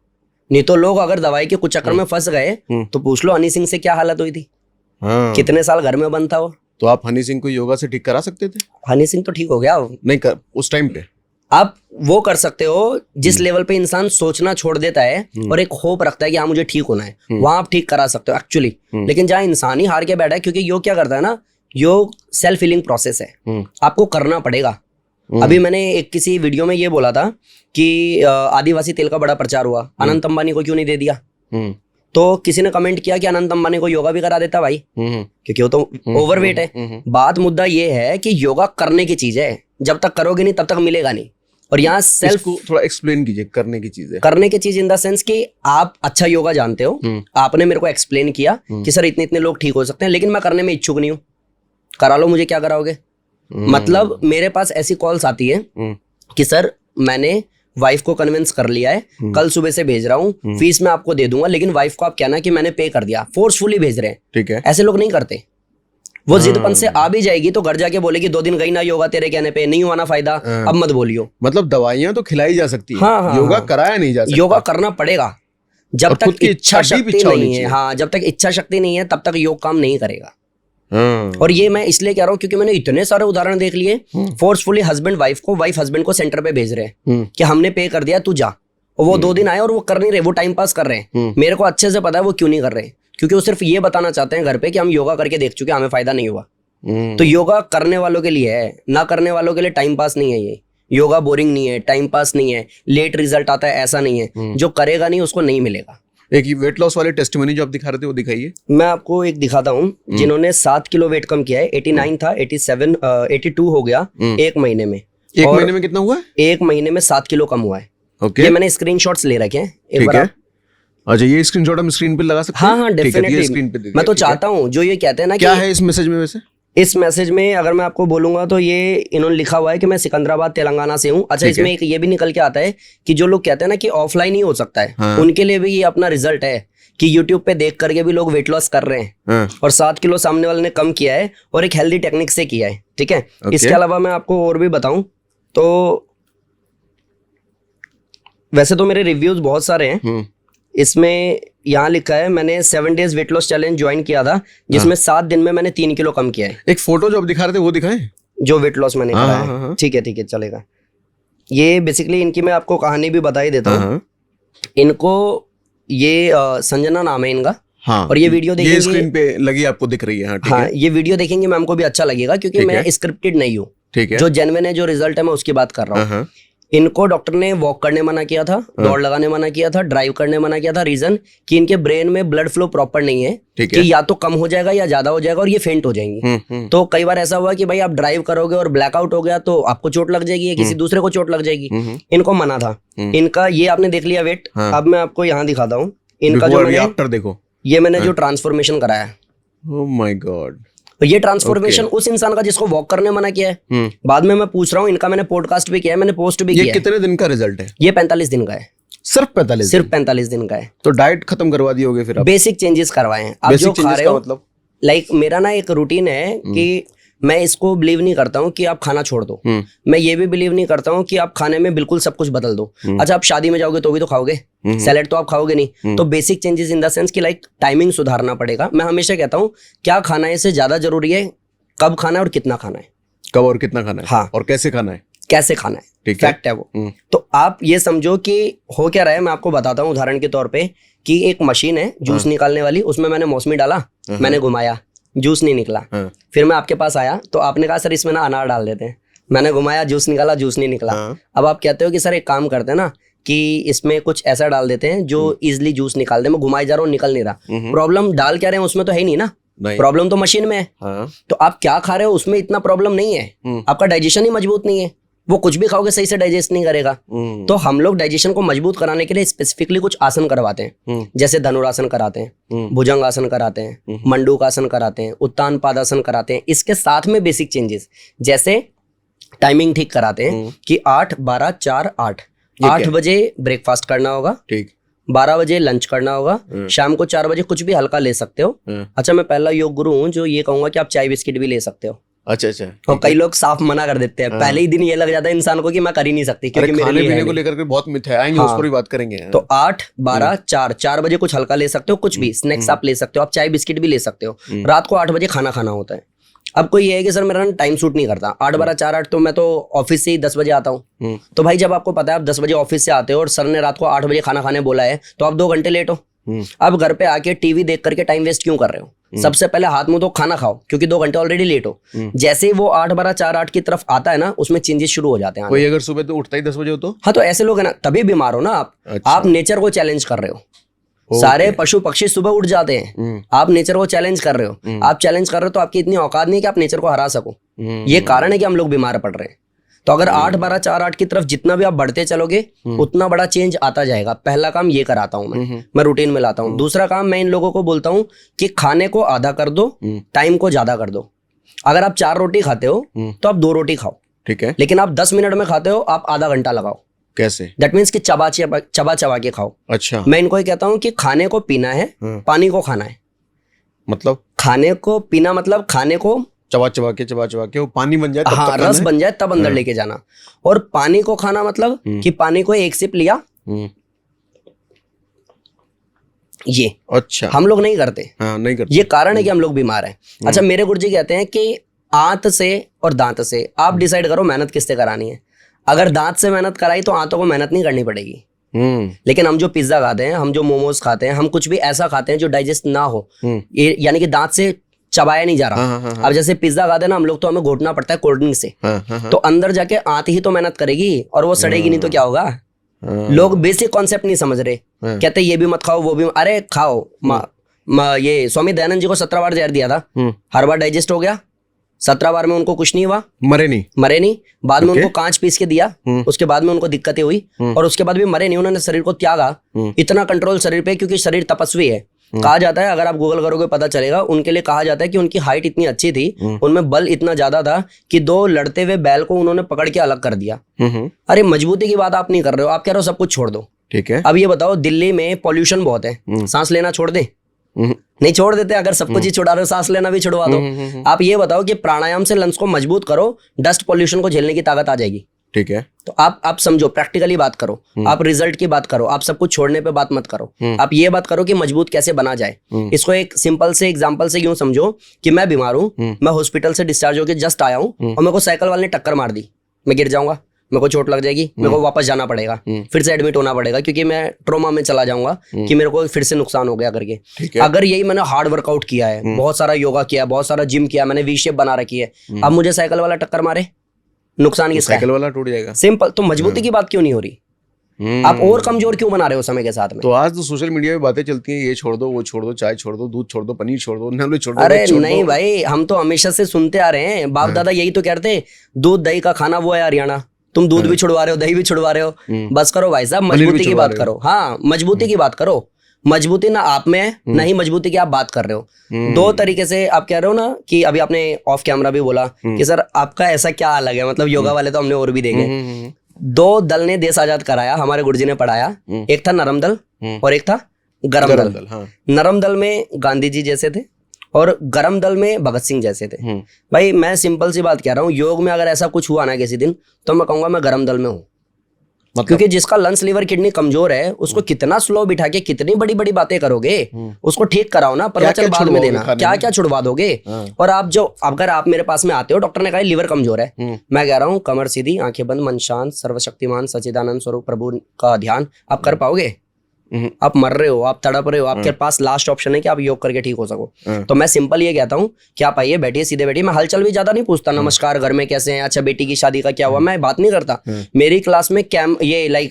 S1: नहीं तो लोग अगर दवाई के कुछ चक्कर में फंस गए तो पूछ लो हनी सिंह से क्या हालत हुई थी, कितने साल घर में बंद था वो।
S2: तो आप हनी सिंह को योगा से ठीक करा सकते थे?
S1: हनी सिंह तो ठीक हो गया
S2: नहीं कर, उस टाइम पे
S1: आप वो कर सकते हो जिस लेवल पे इंसान सोचना छोड़ देता है और एक होप रखता है कि हाँ मुझे ठीक होना है, वहां आप ठीक करा सकते हो एक्चुअली। लेकिन जहाँ इंसान ही हार के बैठा है, क्योंकि योग क्या करता है ना, योग सेल्फ हीलिंग प्रोसेस है, आपको करना पड़ेगा। अभी मैंने एक किसी वीडियो में ये बोला था कि आदिवासी तेल का बड़ा प्रचार हुआ, अनंत अंबानी को क्यों नहीं दे दिया? तो किसी ने कमेंट किया कि अनंत अंबानी को योगा भी करा देता भाई, क्योंकि वो तो ओवरवेट है। बात मुद्दा ये है कि योगा करने की चीज है, जब तक करोगे नहीं तब तक मिलेगा नहीं। और यहाँ सेल्फ
S2: को थोड़ा एक्सप्लेन कीजिए, करने की चीज है।
S1: करने की चीज इन द सेंस कि आप अच्छा योगा जानते हो, आपने मेरे को एक्सप्लेन किया कि सर इतने इतने लोग ठीक हो सकते हैं, लेकिन मैं करने में इच्छुक नहीं हूँ, करा लो, मुझे क्या कराओगे? मतलब मेरे पास ऐसी कॉल्स आती है कि सर मैंने वाइफ को कन्विंस कर लिया है, कल सुबह से भेज रहा हूँ, फीस मैं आपको दे दूंगा, लेकिन वाइफ को आप कहना कि मैंने पे कर दिया, फोर्सफुली भेज रहे हैं।
S2: ठीक है।
S1: ऐसे लोग नहीं करते। वो जिदपन से आ भी जाएगी तो घर जाके बोलेगी 2 दिन गई ना योगा तेरे कहने पे, नहीं हुआ ना फायदा, अब मत बोलियो।
S2: मतलब दवाइयां तो खिलाई जा सकती है,
S1: हाँ,
S2: योगा कराया नहीं जा सकता।
S1: योगा करना पड़ेगा, जब तक इच्छा शक्ति नहीं है। हाँ, जब तक इच्छा शक्ति नहीं है तब तक योग काम नहीं करेगा। और ये मैं इसलिए कह रहा हूँ क्योंकि मैंने इतने सारे उदाहरण देख लिए, फोर्सफुली हस्बैंड वाइफ को, वाइफ हस्बैंड को सेंटर पे भेज रहे हैं कि हमने पे कर दिया, तू जा। और वो 2 दिन आए और वो कर नहीं रहे, वो टाइम पास कर रहे हैं। मेरे को अच्छे से पता है वो क्यों नहीं कर रहे, क्योंकि वो सिर्फ ये बताना चाहते हैं घर पे कि हम योगा करके देख चुके, हमें फायदा नहीं हुआ। तो योगा करने वालों के लिए है, ना करने वालों के लिए टाइम पास नहीं है। ये योगा बोरिंग नहीं है, टाइम पास नहीं है, लेट रिजल्ट आता है ऐसा नहीं है। जो करेगा नहीं उसको नहीं मिलेगा।
S2: एक वेट लॉस वाले टेस्टिमनी जो आप दिखा रहे थे वो दिखाइए।
S1: मैं आपको एक दिखाता हूँ जिन्होंने 7 किलो वेट कम किया है। 89 था, 87 82 हो गया 1 महीने में।
S2: एक महीने में कितना हुआ है?
S1: 1 महीने में 7 किलो कम हुआ है।
S2: ओके,
S1: ये मैंने स्क्रीनशॉट्स ले रखे हैं, एक
S2: ठीक
S1: बार
S2: है। अच्छा, ये स्क्रीनशॉट हम स्क्रीन पे लगा सकते हैं?
S1: हाँ हाँ डेफिनेटली। मैं तो चाहता हूँ जो ये कहते हैं ना,
S2: क्या है इस मैसेज में वैसे?
S1: इस मैसेज में अगर मैं आपको बोलूंगा तो ये इन्होंने लिखा हुआ है कि मैं सिकंदराबाद तेलंगाना से हूँ। अच्छा, इसमें एक ये भी निकल के आता है कि जो लोग कहते हैं ना कि ऑफलाइन ही हो सकता है,
S2: हाँ।
S1: उनके लिए भी ये अपना रिजल्ट है कि यूट्यूब पे देख करके भी लोग वेट लॉस कर रहे हैं।
S2: हाँ।
S1: और 7 किलो सामने वाले ने कम किया है और एक हेल्दी टेक्निक से किया है। ठीक है, इसके अलावा मैं आपको और भी बताऊं तो वैसे तो मेरे रिव्यूज बहुत सारे हैं। इसमें यहाँ लिखा है मैंने 7 days weight loss challenge join किया था, जिसमें 7 दिन में मैंने 3 किलो कम किया है।
S2: एक फोटो जो आप दिखा रहे थे वो दिखाएं, जो
S1: वेट लॉस मैंने करा है। ठीक है चलेगा। ये बेसिकली इनकी मैं आपको कहानी भी बता ही देता हूँ। इनको ये संजना नाम है इनका।
S2: हाँ,
S1: और ये वीडियो देखेंगे,
S2: ये स्क्रीन पे लगी आपको दिख रही है। हाँ, ठीक है।
S1: ये वीडियो देखेंगे मैम को भी अच्छा लगेगा क्योंकि मैं स्क्रिप्टेड नहीं हूँ।
S2: ठीक है,
S1: जो जेन्युइन है, जो रिजल्ट है, मैं उसकी बात कर रहा हूँ। इनको डॉक्टर ने वॉक करने मना किया था, दौड़ लगाने मना किया था, ड्राइव करने मना किया था। रीजन कि इनके ब्रेन में ब्लड फ्लो प्रॉपर नहीं है, कि या तो कम हो जाएगा या ज्यादा हो जाएगा और ये फेंट हो जाएंगी। तो कई बार ऐसा हुआ कि भाई आप ड्राइव करोगे और ब्लैकआउट हो गया तो आपको चोट लग जाएगी या किसी दूसरे को चोट लग जाएगी। इनको मना था। इनका ये आपने देख लिया वेट। अब मैं आपको यहाँ दिखाता हूँ इनका जो
S2: आफ्टर देखो,
S1: ये मैंने जो ट्रांसफॉर्मेशन कराया।
S2: Oh my God.
S1: ये ट्रांसफॉर्मेशन उस इंसान का जिसको वॉक करने मना किया है। बाद में मैं पूछ रहा हूँ, इनका मैंने पॉडकास्ट भी किया है, मैंने पोस्ट भी किया है।
S2: ये कितने दिन का रिजल्ट है?
S1: ये 45 दिन का है।
S2: सिर्फ 45
S1: दिन का है।
S2: तो डाइट खत्म करवा दी होगी फिर आप?
S1: बेसिक चेंजेस करवाए हैं। आप जो खा रहे हो, मतलब लाइक मेरा ना एक रूटीन है कि मैं इसको बिलीव नहीं करता हूँ कि आप खाना छोड़ दो। मैं ये भी बिलीव नहीं करता हूँ कि आप खाने में बिल्कुल सब कुछ बदल दो। अच्छा, आप शादी में जाओगे तो भी तो खाओगे, सैलेड तो आप खाओगे नहीं। तो basic changes in the sense कि लाइक टाइमिंग सुधारना पड़ेगा। मैं हमेशा कहता हूँ क्या खाना है इससे ज्यादा जरूरी है कब खाना है और कितना खाना है।
S2: कब और कितना खाना है?
S1: हाँ,
S2: और कैसे खाना है?
S1: कैसे खाना है,
S2: ठीक
S1: फैक्ट है वो। तो आप ये समझो कि हो क्या रहा है, मैं आपको बताता हूँ उदाहरण के तौर पे कि एक मशीन है जूस निकालने वाली, उसमें मैंने मौसमी डाला, मैंने घुमाया, जूस नहीं निकला। फिर मैं आपके पास आया तो आपने कहा सर इसमें ना अनार डाल देते हैं। मैंने घुमाया, जूस निकाला, जूस नहीं निकला। अब आप कहते हो कि सर एक काम करते हैं ना कि इसमें कुछ ऐसा डाल देते हैं जो इजिली जूस निकाल दे। मैं घुमाई जा रहा हूँ, निकल नहीं रहा। प्रॉब्लम डाल क्या रहे हैं उसमें तो है ही नहीं ना, प्रॉब्लम तो मशीन में है। तो आप क्या खा रहे हो उसमें इतना प्रॉब्लम नहीं है, आपका डाइजेशन ही मजबूत नहीं है। वो कुछ भी खाओगे सही से डाइजेस्ट नहीं करेगा। तो हम लोग डाइजेशन को मजबूत कराने के लिए स्पेसिफिकली कुछ आसन करवाते हैं, जैसे धनुरासन कराते हैं, भुजंग आसन कराते हैं, मंडूक आसन कराते हैं, उत्तान पादासन कराते हैं। इसके साथ में बेसिक चेंजेस जैसे टाइमिंग ठीक कराते हैं कि 8 12 4 8 8 बजे ब्रेकफास्ट करना होगा, ठीक, 12 बजे लंच करना होगा, शाम को 4 बजे कुछ भी हल्का ले सकते हो। अच्छा, मैं पहला योग गुरु हूँ जो ये कहूंगा कि आप चाय बिस्किट भी ले सकते हो।
S2: अच्छा,
S1: और कई लोग साफ मना कर देते हैं। पहले ही दिन ये लग जाता है इंसान को कि मैं कर ही नहीं सकती क्योंकि मेरे
S2: खाने पीने को लेकर के बहुत मिथ है, आएंगे उस पर भी बात करेंगे।
S1: तो 8 12 4 बजे कुछ हल्का ले सकते हो, कुछ भी स्नैक्स आप ले सकते हो, आप चाय बिस्किट भी ले सकते हो। रात को 8 बजे खाना खाना होता है। अब कोई ये है कि सर मेरा टाइम सूट नहीं करता, 8 12 4 8, तो मैं तो ऑफिस से ही 10 बजे आता हूँ। तो भाई जब आपको पता है आप 10 बजे ऑफिस से आते हो और सर ने रात को 8 बजे खाना खाने बोला है तो आप 2 घंटे लेट हो। अब घर पे आके टीवी देख करके टाइम वेस्ट क्यों कर रहे हो? सबसे पहले हाथ मुंह धो, खाना खाओ, क्योंकि 2 घंटे ऑलरेडी लेट हो। जैसे ही वो 8 12 4 8 की तरफ आता है ना, उसमें चेंजेस शुरू हो जाते हैं।
S2: कोई अगर सुबह तो उठता ही 10 बजे हो तो
S1: हाँ, तो ऐसे लोग है ना, तभी बीमार हो ना आप। अच्छा। आप नेचर को चैलेंज कर रहे हो। सारे पशु पक्षी सुबह उठ जाते हैं, आप नेचर को चैलेंज कर रहे हो। आप चैलेंज कर रहे हो तो आपकी इतनी औकात नहीं है कि आप नेचर को हरा सको। ये कारण है कि हम लोग बीमार पड़ रहे हैं। तो अगर 8 12 4 8 की तरफ जितना भी आप बढ़ते चलोगे उतना बड़ा चेंज आता जाएगा। पहला काम ये कराता हूं मैं रूटीन में लाता हूं। दूसरा काम मैं इन लोगों को बोलता हूं कि खाने को आधा कर दो, टाइम को ज्यादा कर दो। अगर आप 4 रोटी खाते हो तो आप 2 रोटी खाओ, ठीक है, लेकिन आप 10 मिनट में खाते हो, आप आधा घंटा लगाओ।
S2: कैसे?
S1: दैट मीन्स कि चबा चबा के खाओ। अच्छा, मैं इनको ही कहता हूँ कि खाने को पीना है, पानी को खाना है। मतलब खाने को पीना मतलब खाने को
S2: चबा चबा के वो पानी बन जाए तब
S1: हाँ, रस बन जाए तब अंदर लेके जाना। और पानी को खाना मतलब कि पानी को एक सिप लिया, ये
S2: अच्छा,
S1: हम लोग नहीं करते।
S2: हाँ नहीं करते।
S1: ये कारण है कि हम लोग बीमार हैं। अच्छा, मेरे गुरुजी कहते हैं कि आंत से और दांत से आप डिसाइड करो मेहनत किससे करानी है। अगर दांत से मेहनत कराई तो आंतों को मेहनत नहीं करनी पड़ेगी। लेकिन हम जो पिज्जा खाते हैं, हम जो मोमोज खाते हैं, हम कुछ भी ऐसा खाते हैं जो डाइजेस्ट ना हो, ये यानी कि दांत से चबाया नहीं जा रहा। अब जैसे पिज्जा खाते हैं ना हम लोग, तो हमें घोटना पड़ता है कोल्ड ड्रिंक से, तो अंदर जाके आंत ही तो मेहनत करेगी और वो सड़ेगी नहीं तो क्या होगा। लोग बेसिक कॉन्सेप्ट नहीं समझ रहे, कहते ये भी मत खाओ वो भी, अरे खाओ। ये स्वामी दयानंद जी को 17 बार जहर दिया था, हर बार डाइजेस्ट हो गया, 17 बार में उनको कुछ नहीं हुआ, मरे नहीं। बाद में उनको कांच पीस के दिया, उसके बाद में उनको दिक्कतें हुई और उसके बाद भी मरे नहीं, उन्होंने शरीर को त्यागा। इतना कंट्रोल शरीर पे, क्योंकि शरीर तपस्वी है। कहा जाता है, अगर आप गूगल करोगे पता चलेगा, उनके लिए कहा जाता है कि उनकी हाइट इतनी अच्छी थी, उनमें बल इतना ज्यादा था कि 2 लड़ते हुए बैल को उन्होंने पकड़ के अलग कर दिया। अरे मजबूती की बात आप नहीं कर रहे हो, आप कह रहे हो सब कुछ छोड़ दो। ठीक है, अब ये बताओ, दिल्ली में पॉल्यूशन बहुत है, सांस लेना छोड़ दे? नहीं छोड़ देते। अगर सब कुछ ही छुड़ा रहे हो, सांस लेना भी छुड़वा दो। आप ये बताओ कि प्राणायाम से लंग्स को मजबूत करो, डस्ट पॉल्यूशन को झेलने की ताकत आ जाएगी। ठीक है, तो आप समझो, प्रैक्टिकली बात करो, आप रिजल्ट की बात करो, आप सब कुछ छोड़ने पे बात मत करो। आप ये बात करो कि मजबूत कैसे बना जाए। इसको एक सिंपल से एग्जांपल से यूं समझो कि मैं बीमार हूं, मैं हॉस्पिटल से डिस्चार्ज होकर जस्ट आया हूं और मेरे को साइकिल वाले ने टक्कर मार दी, मैं गिर जाऊंगा, मेरे को चोट लग जाएगी, मेरे को वापस जाना पड़ेगा, फिर से एडमिट होना पड़ेगा, क्योंकि मैं ट्रोमा में चला जाऊंगा कि मेरे को फिर से नुकसान हो गया करके। अगर यही मैंने हार्ड वर्कआउट किया है, बहुत सारा योगा किया, बहुत सारा जिम किया, मैंने वी शेप बना रखी है, अब मुझे साइकिल वाला टक्कर मारे, नुकसान किसका है? साइकिल वाला टूट जाएगा। सिंपल। तो मजबूती की बात क्यों नहीं हो रही? आप और कमजोर क्यों बना रहे हो समय के साथ में? तो आज तो सोशल मीडिया पे बातें चलती हैं, ये छोड़ दो, वो छोड़ दो, चाय छोड़ दो, दूध छोड़ दो, पनीर छोड़ दो, नॉनवेज छोड़ दो। अरे नहीं भाई, हम तो हमेशा से सुनते आ रहे हैं, बाप दादा यही तो कहते हैं, दूध दही का खाना वो है हरियाणा। तुम दूध भी छुड़वा रहे हो, दही भी छुड़वा रहे हो। बस करो भाई साहब, मजबूती की बात करो। हाँ, मजबूती की बात करो। मजबूती ना आप में है, ना ही मजबूती की आप बात कर रहे हो। 2 तरीके से आप कह रहे हो ना, कि अभी आपने ऑफ कैमरा भी बोला कि सर आपका ऐसा क्या अलग है, मतलब योगा वाले तो हमने और भी देखे। 2 दल ने देश आजाद कराया, हमारे गुरुजी ने पढ़ाया, एक था नरम दल और एक था गरम दल। नरम दल में गांधी जी जैसे थे और गरम दल में भगत सिंह जैसे थे। भाई मैं सिंपल सी बात कह रहा हूँ, योग में अगर ऐसा कुछ हुआ ना किसी दिन, तो मैं कहूंगा मैं गरम दल में हूँ। मतलब? क्योंकि जिसका लंग्स लीवर किडनी कमजोर है, उसको कितना स्लो बिठा के कितनी बड़ी बड़ी बातें करोगे, उसको ठीक कराओ ना, प्रवचन बाद में देना, क्या क्या छुड़वा दोगे। और आप जो, अगर आप मेरे पास में आते हो, डॉक्टर ने कहा लीवर कमजोर है, मैं कह रहा हूँ कमर सीधी, आंखें बंद, मन शांत, सर्वशक्तिमान सच्चिदानंद स्वरूप प्रभु का ध्यान, आप कर पाओगे? आप मर रहे हो, आप तड़प रहे हो, आपके पास लास्ट ऑप्शन है कि आप योग करके ठीक हो सको। तो मैं सिंपल ये कहता हूँ कि आप आइए, बैठिए, सीधे बैठिए। मैं हलचल भी ज्यादा नहीं पूछता, नमस्कार, घर में कैसे हैं, अच्छा बेटी की शादी का क्या हुआ, मैं बात नहीं करता। मेरी क्लास में ये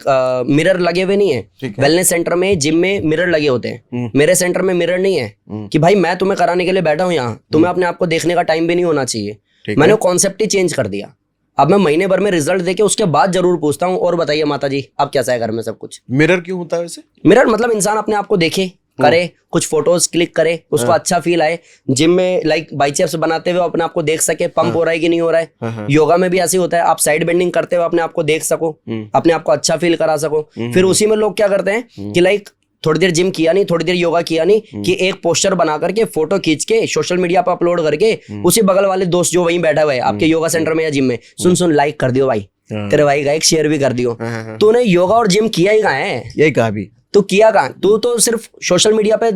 S1: मिरर लगे हुए नहीं है। वेलनेस सेंटर में, जिम में मिरर लगे होते हैं, मेरे सेंटर में मिरर नहीं है कि भाई मैं तुम्हें कराने के लिए बैठा हूँ यहाँ, तुम्हें अपने आप को देखने का टाइम भी नहीं होना चाहिए। मैंने कॉन्सेप्ट ही चेंज कर दिया। अब मैं महीने भर में रिजल्ट देके उसके बाद जरूर पूछता हूँ, और बताइए माता जी अब कैसा है घर में सब कुछ। मिरर क्यों होता है वैसे? मिरर मतलब इंसान अपने आप को देखे, करे, कुछ फोटोज क्लिक करे, उसको अच्छा फील आए। जिम में बाइसेप्स बनाते हुए अपने आप को देख सके, पंप हो रहा है कि नहीं हो रहा है। योगा में भी ऐसे होता है, आप साइड बेंडिंग करते हुए अपने आप को देख सको, अपने आप को अच्छा फील करा सको। फिर उसी में लोग क्या करते हैं कि थोड़ी देर जिम किया नहीं, थोड़ी देर योगा किया नहीं, कि एक पोस्टर बना करके फोटो खींच के सोशल मीडिया पर अपलोड करके उसी बगल वाले दोस्त जो वहीं बैठा हुआ है आपके योगा सेंटर में या जिम में, सुन लाइक कर दियो भाई, तेरे भाई का एक शेयर भी कर दियो। तूने योगा और जिम किया ही कहाँ है? यही कहा भी तू किया कहाँ? तू तो सिर्फ सोशल मीडिया पे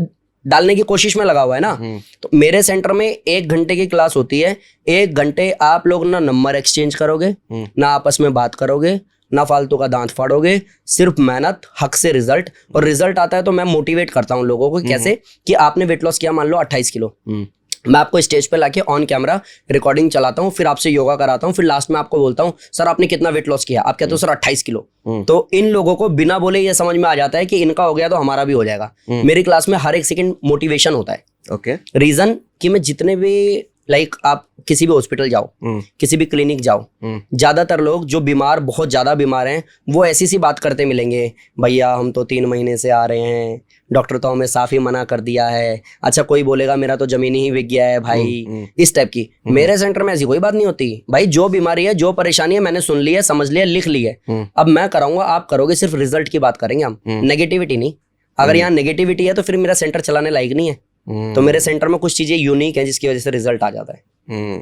S1: डालने की कोशिश में लगा हुआ है ना। तो मेरे सेंटर में 1 घंटे की क्लास होती है। 1 घंटे आप लोग ना नंबर एक्सचेंज करोगे, ना आपस में बात करोगे, ना फालतू का दांत फाड़ोगे, सिर्फ मेहनत, हक से रिजल्ट। और रिजल्ट आता है तो मैं मोटिवेट करता हूँ लोगों को, कैसे कि आपने वेट लॉस किया मान लो 28 किलो, मैं आपको स्टेज पे लाके ऑन कैमरा रिकॉर्डिंग चलाता हूँ, फिर आपसे योगा कराता हूँ, फिर लास्ट में आपको बोलता हूँ सर आपने कितना वेट लॉस किया, आप कहते हो सर 28 किलो। तो इन लोगों को बिना बोले ये समझ में आ जाता है कि इनका हो गया तो हमारा भी हो जाएगा। मेरी क्लास में हर एक सेकंड मोटिवेशन होता है। ओके, रीजन कि मैं जितने भी आप किसी भी हॉस्पिटल जाओ, किसी भी क्लिनिक जाओ, ज्यादातर लोग जो बीमार, बहुत ज्यादा बीमार हैं, वो ऐसी सी बात करते मिलेंगे, भैया हम तो 3 महीने से आ रहे हैं, डॉक्टर तो हमें साफ ही मना कर दिया है, अच्छा कोई बोलेगा मेरा तो जमीन ही बिक गया है भाई, इस टाइप की। मेरे सेंटर में ऐसी कोई बात नहीं होती भाई, जो बीमारी है, जो परेशानी है, मैंने सुन ली है, समझ लिया, लिख ली है, अब मैं कराऊंगा, आप करोगे, सिर्फ रिजल्ट की बात करेंगे हम, नेगेटिविटी नहीं। अगर यहाँ नेगेटिविटी है तो फिर मेरा सेंटर चलाने लायक नहीं है। तो मेरे सेंटर में कुछ चीजें यूनिक है जिसकी वजह से रिजल्ट आ जाता है।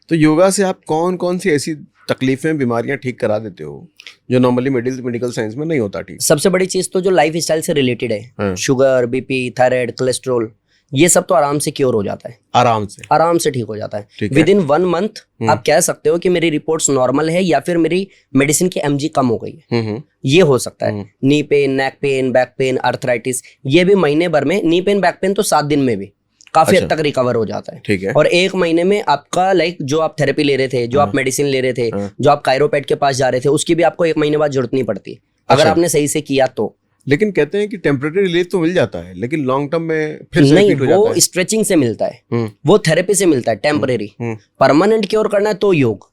S1: तो योगा से आप कौन कौन सी ऐसी
S2: तकलीफें, बीमारियां ठीक करा देते हो जो नॉर्मली मेडिकल साइंस में नहीं होता ठीक?
S1: सबसे बड़ी चीज तो जो लाइफ स्टाइल से रिलेटेड है,
S2: हाँ।
S1: शुगर, बीपी, थायराइड, कोलेस्ट्रॉल, ये सब तो आराम से क्योर हो जाता है, आराम से ठीक हो जाता है।
S2: ठीक है।
S1: विद इन 1 मंथ आप कह सकते हो कि मेरी रिपोर्ट्स नॉर्मल है या फिर मेरी मेडिसिन की mg कम हो गई है। ये हो सकता है। Knee pain, neck pain, back pain, arthritis, ये भी महीने भर में, नी पेन, बैक पेन तो 7 दिन में भी काफी हद तक रिकवर हो जाता है।
S2: ठीक है।
S1: और 1 महीने में आपका जो आप थेरेपी ले रहे थे, जो आप मेडिसिन ले रहे थे, जो आप कायरोपैड के पास जा रहे थे, उसकी भी आपको 1 महीने बाद जरूरत नहीं पड़ती अगर आपने सही से किया तो।
S2: लेकिन कहते हैं कि टेम्परेरी रिलीफ तो मिल जाता है, लेकिन लॉन्ग टर्म में फिर से
S1: नहीं,
S2: repeat हो जाता
S1: वो
S2: है।
S1: स्ट्रेचिंग से मिलता है, वो थेरेपी से मिलता है टेम्परेरी। परमानेंट क्योर करना है तो योग।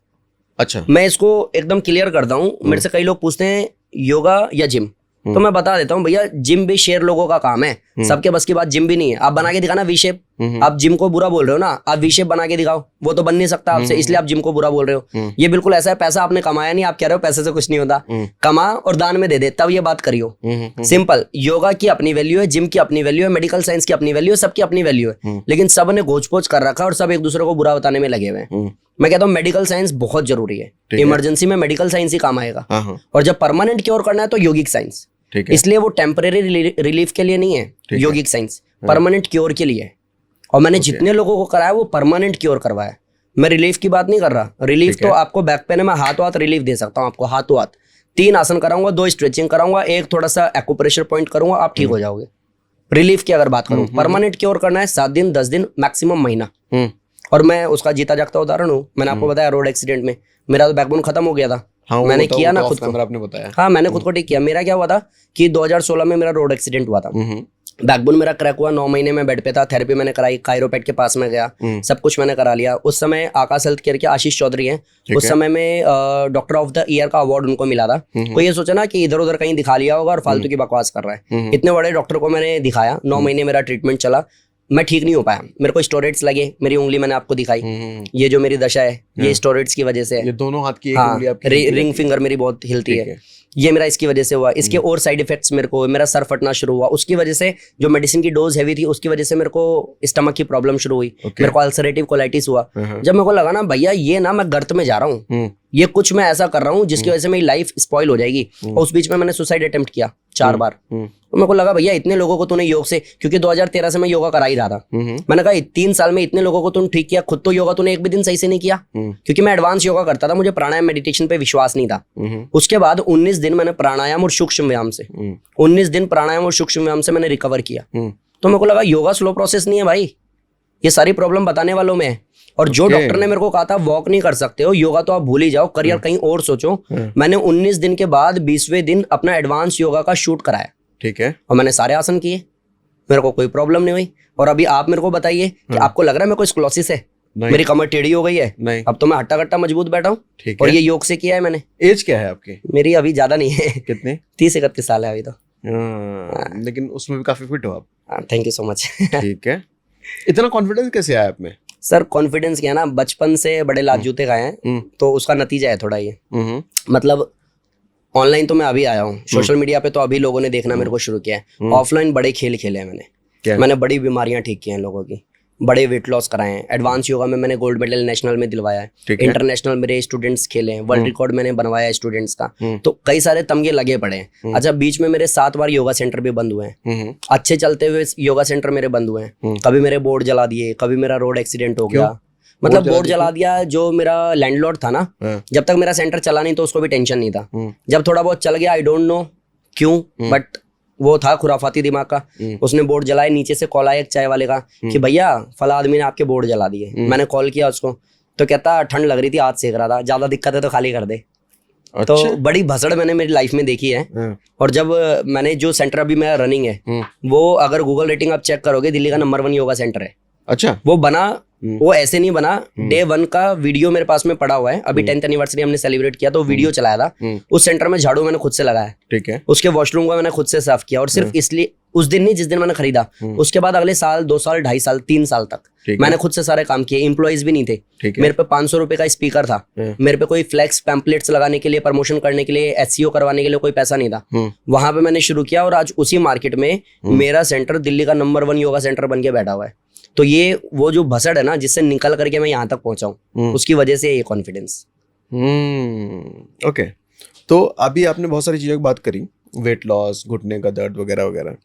S2: अच्छा।
S1: मैं इसको एकदम क्लियर करता हूँ। मेरे से कई लोग पूछते हैं योगा या जिम, तो मैं बता देता हूँ भैया, जिम भी शेर लोगों का काम है, सबके बस की बात जिम भी नहीं है। आप बना के दिखाना वी शेप, आप जिम को बुरा बोल रहे हो ना, आप वी शेप बना के दिखाओ, वो तो बन नहीं सकता आपसे, इसलिए आप जिम को बुरा बोल रहे हो। ये बिल्कुल ऐसा है, पैसा आपने कमाया नहीं, आप कह रहे हो पैसे से कुछ नहीं होता, कमा और दान में दे दे, तब ये बात करियो। सिंपल। योगा की अपनी वैल्यू है, जिम की अपनी वैल्यू है, मेडिकल साइंस की अपनी वैल्यू है, सबकी अपनी वैल्यू है, लेकिन सब ने घोच पोच कर रखा है और सब एक दूसरे को बुरा बताने में लगे हुए हैं। मैं कहता हूँ मेडिकल साइंस बहुत जरूरी है, इमरजेंसी में मेडिकल साइंस ही काम आएगा, और जब परमानेंट क्योर करना है तो योगिक साइंस। इसलिए वो टेम्परेरी रिलीफ के लिए नहीं है योगिक साइंस, परमानेंट क्योर के लिए है। और मैंने जितने लोगों को कराया वो परमानेंट क्योर करवाया। मैं रिलीफ की बात नहीं कर रहा। रिलीफ तो आपको बैक पेन है, मैं हाथों हाथ रिलीफ दे सकता हूँ आपको, हाथों हाथ। 3 आसन कराऊंगा, 2 स्ट्रेचिंग कराऊंगा, 1 थोड़ा सा एक्यूप्रेशर पॉइंट करूंगा, आप ठीक हो जाओगे। रिलीफ की अगर बात करूं, परमानेंट क्योर करना है 7 दिन, 10 दिन, मैक्सिमम महीना। और मैं उसका जीता जागता उदाहरण हूँ। मैंने आपको बताया रोड एक्सीडेंट में मेरा तो बैकबोन खत्म हो गया था।
S2: हाँ,
S1: मैंने किया ना खुद को,
S2: आपने बताया।
S1: हाँ, मैंने खुद को ठीक किया। मेरा क्या हुआ था कि 2016 में मेरा रोड एक्सीडेंट हुआ था। बैकबोन मेरा क्रैक हुआ, 9 महीने में बेड पे था, थेरेपी मैंने कराई, कायरोपैड के पास में गया, सब कुछ मैंने करा लिया। उस समय आकाश हेल्थ केयर के आशीष चौधरी हैं, उस समय में डॉक्टर ऑफ द ईयर का अवार्ड उनको मिला था। कोई ये सोचा ना कि इधर उधर कहीं दिखा लिया होगा और फालतू की बकवास कर रहा है। इतने बड़े डॉक्टर को मैंने दिखाया, 9 महीने मेरा ट्रीटमेंट चला, मैं ठीक नहीं हो पाया। मेरे को स्टोरेट्स लगे, मेरी उंगली मैंने आपको दिखाई, ये जो मेरी दशा है ये स्टोरेट्स की वजह से है।
S2: ये दोनों हाथ की एक
S1: हाँ,
S2: उंगली आपकी
S1: रिंग फिंगर मेरी बहुत हिलती है, ये मेरा इसकी वजह से हुआ। इसके और साइड इफेक्ट्स मेरे को, मेरा सर फटना शुरू हुआ उसकी वजह से, जो मेडिसिन की डोज हैवी थी उसकी वजह से मेरे को स्टमक की प्रॉब्लम शुरू हुई, मेरे को अल्सरेटिव कोलाइटिस हुआ। जब मेरे को लगा ना भैया ये ना मैं गर्त में जा रहा हूँ, ये कुछ मैं ऐसा कर रहा हूँ जिसकी वजह से मेरी लाइफ स्पॉइल हो जाएगी। और उस बीच में मैंने सुसाइड अटेम्प्ट किया 4 बार। तो मेरे को लगा भैया इतने लोगों को तूने योग से, क्योंकि 2013 से मैं योगा करा ही रहा था, मैंने कहा 3 साल में इतने लोगों को तूने ठीक किया, खुद तो योगा तूने एक भी दिन सही से नहीं किया। क्योंकि मैं एडवांस योगा करता था, मुझे प्राणायाम मेडिटेशन पे विश्वास नहीं था। उसके बाद 19 दिन मैंने प्राणायाम और सूक्ष्म व्यायाम से 19 दिन प्राणायाम और सूक्ष्म व्यायाम से मैंने रिकवर किया। तो मेरे को लगा योगा स्लो प्रोसेस नहीं है भाई, ये सारी प्रॉब्लम बताने वालों में है। और जो डॉक्टर ने मेरे को कहा था वॉक नहीं कर सकते हो, योगा तो आप भूल ही जाओ, करियर कहीं और सोचो, मैंने 19 दिन के बाद 20वें दिन अपना एडवांस योगा का शूट कराया।
S2: ठीक है।
S1: और मैंने सारे आसन किए, मेरे को कोई प्रॉब्लम नहीं हुई। और अभी आप मेरे को बताइए कि आपको लग रहा है मेरे को स्क्लोसिस है, मेरी कमर टेढ़ी हो गई है? नहीं। अब तो मैं हट्टा कट्टा मजबूत बैठा हूँ, और ये योग से किया है मैंने।
S2: एज क्या है आपकी?
S1: मेरी अभी ज्यादा नहीं है।
S2: कितने?
S1: 30-31 साल है अभी तो।
S2: लेकिन उसमें भी काफी फिट हो आप।
S1: Thank you so much.
S2: ठीक है। इतना कॉन्फिडेंस कैसे आया आप में?
S1: सर कॉन्फिडेंस क्या है ना, बचपन से बड़े लात जूते खाए हैं, तो उसका नतीजा है थोड़ा ये। मतलब ऑनलाइन तो मैं अभी आया हूँ, सोशल मीडिया पे तो अभी लोगों ने देखना मेरे को शुरू किया है। ऑफलाइन बड़े खेल खेले हैं मैंने बड़ी बीमारियां ठीक की हैं लोगों की, बड़े वेट लॉस कराए हैं। एडवांस योगा में मैंने गोल्ड मेडल नेशनल में दिलवाया है, इंटरनेशनल मेरे स्टूडेंट्स खेले हैं, वर्ल्ड रिकॉर्ड मैंने बनवाया है स्टूडेंट्स का। तो कई सारे तमगे लगे पड़े हैं। अच्छा, बीच में मेरे 7 बार योगा सेंटर भी बंद हुए हैं, अच्छे चलते हुए योगा सेंटर मेरे बंद हुए हैं। कभी मेरे बोर्ड जला दिए, कभी मेरा रोड एक्सीडेंट हो गया। मतलब बोर्ड जला दिया, जो मेरा लैंडलॉर्ड था ना, जब तक मेरा सेंटर चला नहीं तो उसको भी टेंशन नहीं था। जब थोड़ा बहुत चल गया, आई डोंट नो क्यों, बट वो था खुराफाती दिमाग का, उसने बोर्ड जलाए। नीचे से कॉल आया एक चाय वाले का कि भैया फला आदमी ने आपके बोर्ड जला दिए। मैंने कॉल किया उसको, तो कहता ठंड लग रही थी, हाथ सेक रहा था, ज्यादा दिक्कत है तो खाली कर दे।
S2: अच्छा।
S1: तो बड़ी भसड़ मैंने मेरी लाइफ में देखी है। और जब मैंने जो सेंटर अभी मेरा रनिंग है, वो अगर गूगल रेटिंग आप चेक करोगे, दिल्ली का नंबर 1 योगा सेंटर है।
S2: अच्छा।
S1: वो बना, वो ऐसे नहीं बना, डे 1 का वीडियो मेरे पास में पड़ा हुआ है। अभी 10th एनिवर्सरी हमने सेलिब्रेट किया तो वीडियो चलाया था। उस सेंटर में झाड़ू मैंने खुद से लगाया, ठीक है, उसके वॉशरूम को मैंने खुद से साफ किया। और सिर्फ इसलिए उस दिन नहीं जिस दिन मैंने खरीदा, उसके बाद अगले साल, 2 साल, 2.5 साल, 3 साल तक मैंने खुद से सारे काम किए। एम्प्लॉइज भी नहीं थे, मेरे पे 500 रुपए का स्पीकर था, मेरे पे कोई फ्लैक्स पैम्पलेट्स लगाने के लिए, प्रमोशन करने के लिए, SEO करवाने के लिए कोई पैसा नहीं था। वहां पे मैंने शुरू किया और आज उसी मार्केट में मेरा सेंटर दिल्ली का नंबर 1 योगा सेंटर बन के बैठा हुआ है। तो ये वो जो भसड़ है ना, जिससे निकल करके मैं यहाँ तक पहुंचा हूँ, उसकी वजह से ये कॉन्फिडेंस।
S2: ओके, तो अभी आपने बहुत सारी चीज़ों की बात करी, वेट लॉस, घुटने का दर्द वगैरह वगैरह,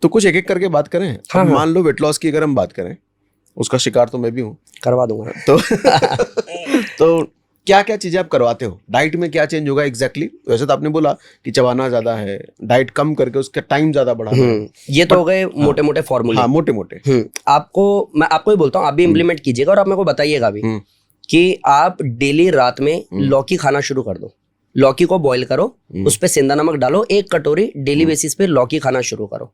S2: तो कुछ एक एक करके बात करें।
S1: हाँ,
S2: अब
S1: हाँ।
S2: मान लो वेट लॉस की अगर हम बात करें, उसका शिकार तो मैं भी हूँ,
S1: करवा दूंगा।
S2: तो तो क्या क्या चीज़ें आप करवाते हो? डाइट में क्या चेंज होगा एग्जैक्टली? वैसे तो आपने बोला कि चबाना ज़्यादा है, डाइट कम करके उसका टाइम ज़्यादा बढ़ाना है।
S1: ये तो हो गए मोटे मोटे फॉर्मूले।
S2: हाँ, मोटे मोटे।
S1: आपको, मैं आपको ही बोलता हूँ, आप भी इम्प्लीमेंट कीजिएगा और आप मेरे को बताइएगा भी कि आप डेली रात में लौकी खाना शुरू कर दो। लौकी को बॉईल करो, उस पे सेंधा नमक डालो, 1 कटोरी डेली बेसिस पे लौकी खाना शुरू करो।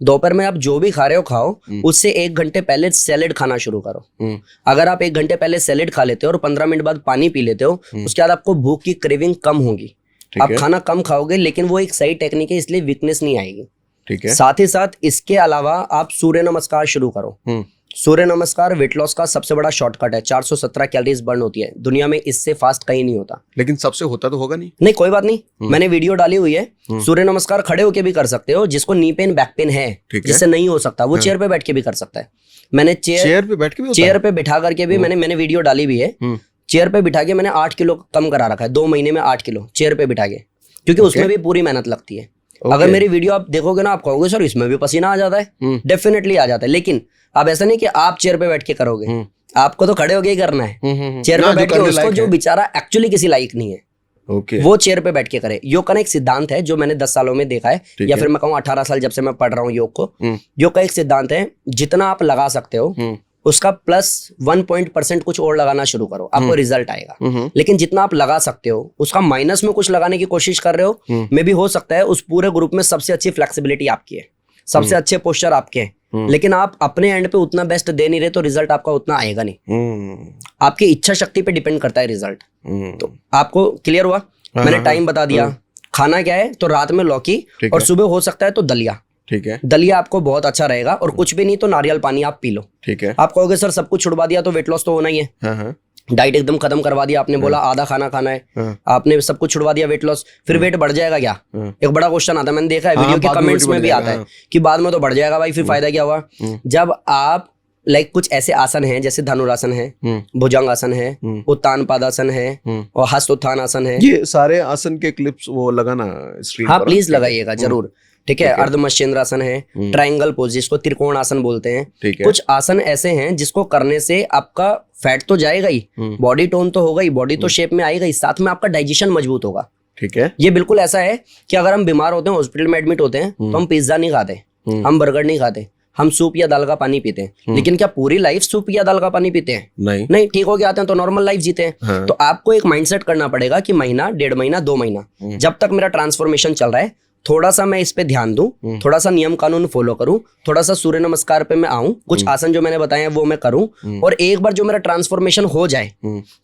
S1: दोपहर में आप जो भी खा रहे हो खाओ, उससे 1 घंटे पहले सैलेड खाना शुरू करो। अगर आप 1 घंटे पहले सैलेड खा लेते हो और 15 मिनट बाद पानी पी लेते हो, उसके बाद आपको भूख की क्रेविंग कम होगी। आप खाना कम खाओगे, लेकिन वो एक सही टेक्निक है, इसलिए वीकनेस नहीं आएगी।
S2: ठीक है।
S1: साथ ही साथ इसके अलावा आप सूर्य नमस्कार शुरू करो। सूर्य नमस्कार वेट लॉस का सबसे बड़ा शॉर्टकट है। 417 कैलोरीज बर्न होती है, दुनिया में इससे फास्ट कहीं नहीं होता।
S2: लेकिन सबसे होता तो होगा नहीं।
S1: नहीं, कोई बात नहीं, मैंने वीडियो डाली हुई है। सूर्य नमस्कार खड़े होके भी कर सकते हो, जिसको नी पेन बैक पेन है, जिससे नहीं हो सकता, वो चेयर पे बैठ के भी कर सकता है। मैंने चेयर पे बैठ के भी, चेयर पे बिठा करके भी मैंने वीडियो डाली भी है। चेयर पे बिठा के मैंने 8 किलो कम करा रखा है, 2 महीने में 8 किलो चेयर पे बिठा के, क्योंकि उसमें भी पूरी मेहनत लगती है। अगर मेरी वीडियो आप देखोगे ना, आप कहोगे सर इसमें भी पसीना आ जाता है। डेफिनेटली आ जाता है, लेकिन अब ऐसा नहीं कि आप चेयर पे बैठ के करोगे, आपको तो खड़े होके ही करना है। चेयर पे बैठ के उसको, जो बेचारा एक्चुअली किसी लायक नहीं है, वो चेयर पे बैठ के करे। योग का एक सिद्धांत है जो मैंने 10 सालों में देखा है, या फिर मैं कहूँ 18 साल जब से मैं पढ़ रहा हूँ योग को। योग का एक सिद्धांत है, जितना आप लगा सकते हो उसका +1% कुछ और लगाना शुरू करो, आपको रिजल्ट आएगा। लेकिन जितना आप लगा सकते हो उसका माइनस में कुछ लगाने की कोशिश कर रहे हो, मे भी हो सकता है उस पूरे ग्रुप में सबसे अच्छी फ्लेक्सिबिलिटी आपकी है, सबसे अच्छे पोस्चर आपके हैं, लेकिन आप अपने एंड पे उतना बेस्ट दे नहीं रहे, तो रिजल्ट आपका उतना आएगा नहीं। आपकी इच्छा शक्ति पे डिपेंड करता है रिजल्ट। तो आपको क्लियर हुआ? मैंने टाइम बता दिया। खाना क्या है, तो रात में लौकी और सुबह हो सकता है तो दलिया।
S2: ठीक है।
S1: दलिया आपको बहुत अच्छा रहेगा, और कुछ भी नहीं तो नारियल पानी आप पी लो।
S2: ठीक है।
S1: आप कहोगे सर सब कुछ छुड़वा दिया तो वेट लॉस तो होना ही है। डाइट एकदम खत्म करवा दिया, आपने बोला आधा खाना खाना है, आपने सब कुछ छुड़वा दिया, वेट लॉस, फिर वेट बढ़ जाएगा क्या? एक बड़ा क्वेश्चन आता है, मैंने देखा है वीडियो के कमेंट्स में भी आता है कि बाद में तो बढ़ जाएगा भाई, फिर फायदा क्या हुआ? जब आप कुछ ऐसे आसन हैं जैसे धनुरासन है, भुजंगासन है, उत्तान पादासन है और हस्त उत्थान आसन है।
S2: ये सारे आसन के क्लिप्स वो लगाना स्क्रीन पर।
S1: हाँ प्लीज लगाइएगा जरूर। ठीक है। अर्धमर्शेंद्रासन है, ट्रायंगल पोज जिसको त्रिकोण आसन बोलते हैं। कुछ आसन ऐसे हैं जिसको करने से आपका फैट तो जाएगा ही, बॉडी टोन तो होगा ही, बॉडी तो शेप में आएगा ही, साथ में आपका डाइजेशन मजबूत होगा।
S2: ठीक है।
S1: ये बिल्कुल ऐसा है कि अगर हम बीमार होते हैं, हॉस्पिटल में एडमिट होते हैं, तो हम पिज्जा नहीं खाते, हम बर्गर नहीं खाते, हम सूप या दाल का पानी पीते हैं। लेकिन क्या पूरी लाइफ सूप या दाल का पानी पीते हैं? नहीं, ठीक हो के आते हैं तो नॉर्मल लाइफ जीते हैं। तो आपको एक माइंडसेट करना पड़ेगा कि महीना, 1.5 महीना, 2 महीना, जब तक मेरा ट्रांसफॉर्मेशन चल रहा है, थोड़ा सा मैं इस पे ध्यान दूं, थोड़ा सा नियम कानून फॉलो करूं, थोड़ा सा सूर्य नमस्कार पे मैं आऊं, कुछ आसन जो मैंने बताए हैं वो मैं करूं, और एक बार जो मेरा ट्रांसफॉर्मेशन हो जाए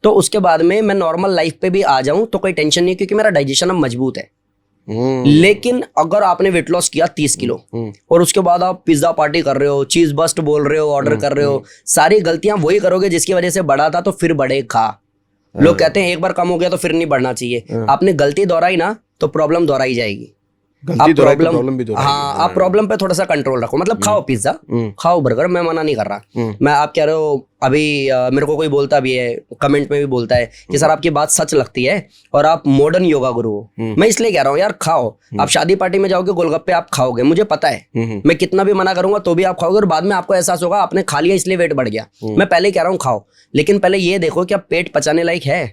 S1: तो उसके बाद में मैं नॉर्मल लाइफ पे भी आ जाऊं तो कोई टेंशन नहीं, क्योंकि मेरा डाइजेशन अब मजबूत है। लेकिन अगर आपने वेट लॉस किया 30 किलो और उसके बाद आप पिज्जा पार्टी कर रहे हो, चीज बस्ट बोल रहे हो, ऑर्डर कर रहे हो, सारी गलतियां वही करोगे जिसकी वजह से बढ़ा था, तो फिर बढ़ेगा। लोग कहते हैं एक बार कम हो गया तो फिर नहीं बढ़ना चाहिए। आपने गलती दोहराई ना तो प्रॉब्लम दोहराई जाएगी। आप प्रॉब्लम पे थोड़ा सा कंट्रोल रखो। मतलब खाओ पिज्जा, खाओ बर्गर, मैं मना नहीं कर रहा। मैं, आप कह रहे हो अभी मेरे को कोई बोलता भी है, कमेंट में भी बोलता है कि सर आपकी बात सच लगती है और आप मॉडर्न योगा गुरु हो। मैं इसलिए कह रहा हूँ यार खाओ। आप शादी पार्टी में जाओगे, गोलगप्पे आप खाओगे, मुझे पता है, मैं कितना भी मना करूंगा तो भी आप खाओगे, और बाद में आपको एहसास होगा आपने खा लिया इसलिए वेट बढ़ गया। मैं पहले कह रहा हूँ खाओ, लेकिन पहले ये देखो कि आप पेट पचाने लायक है।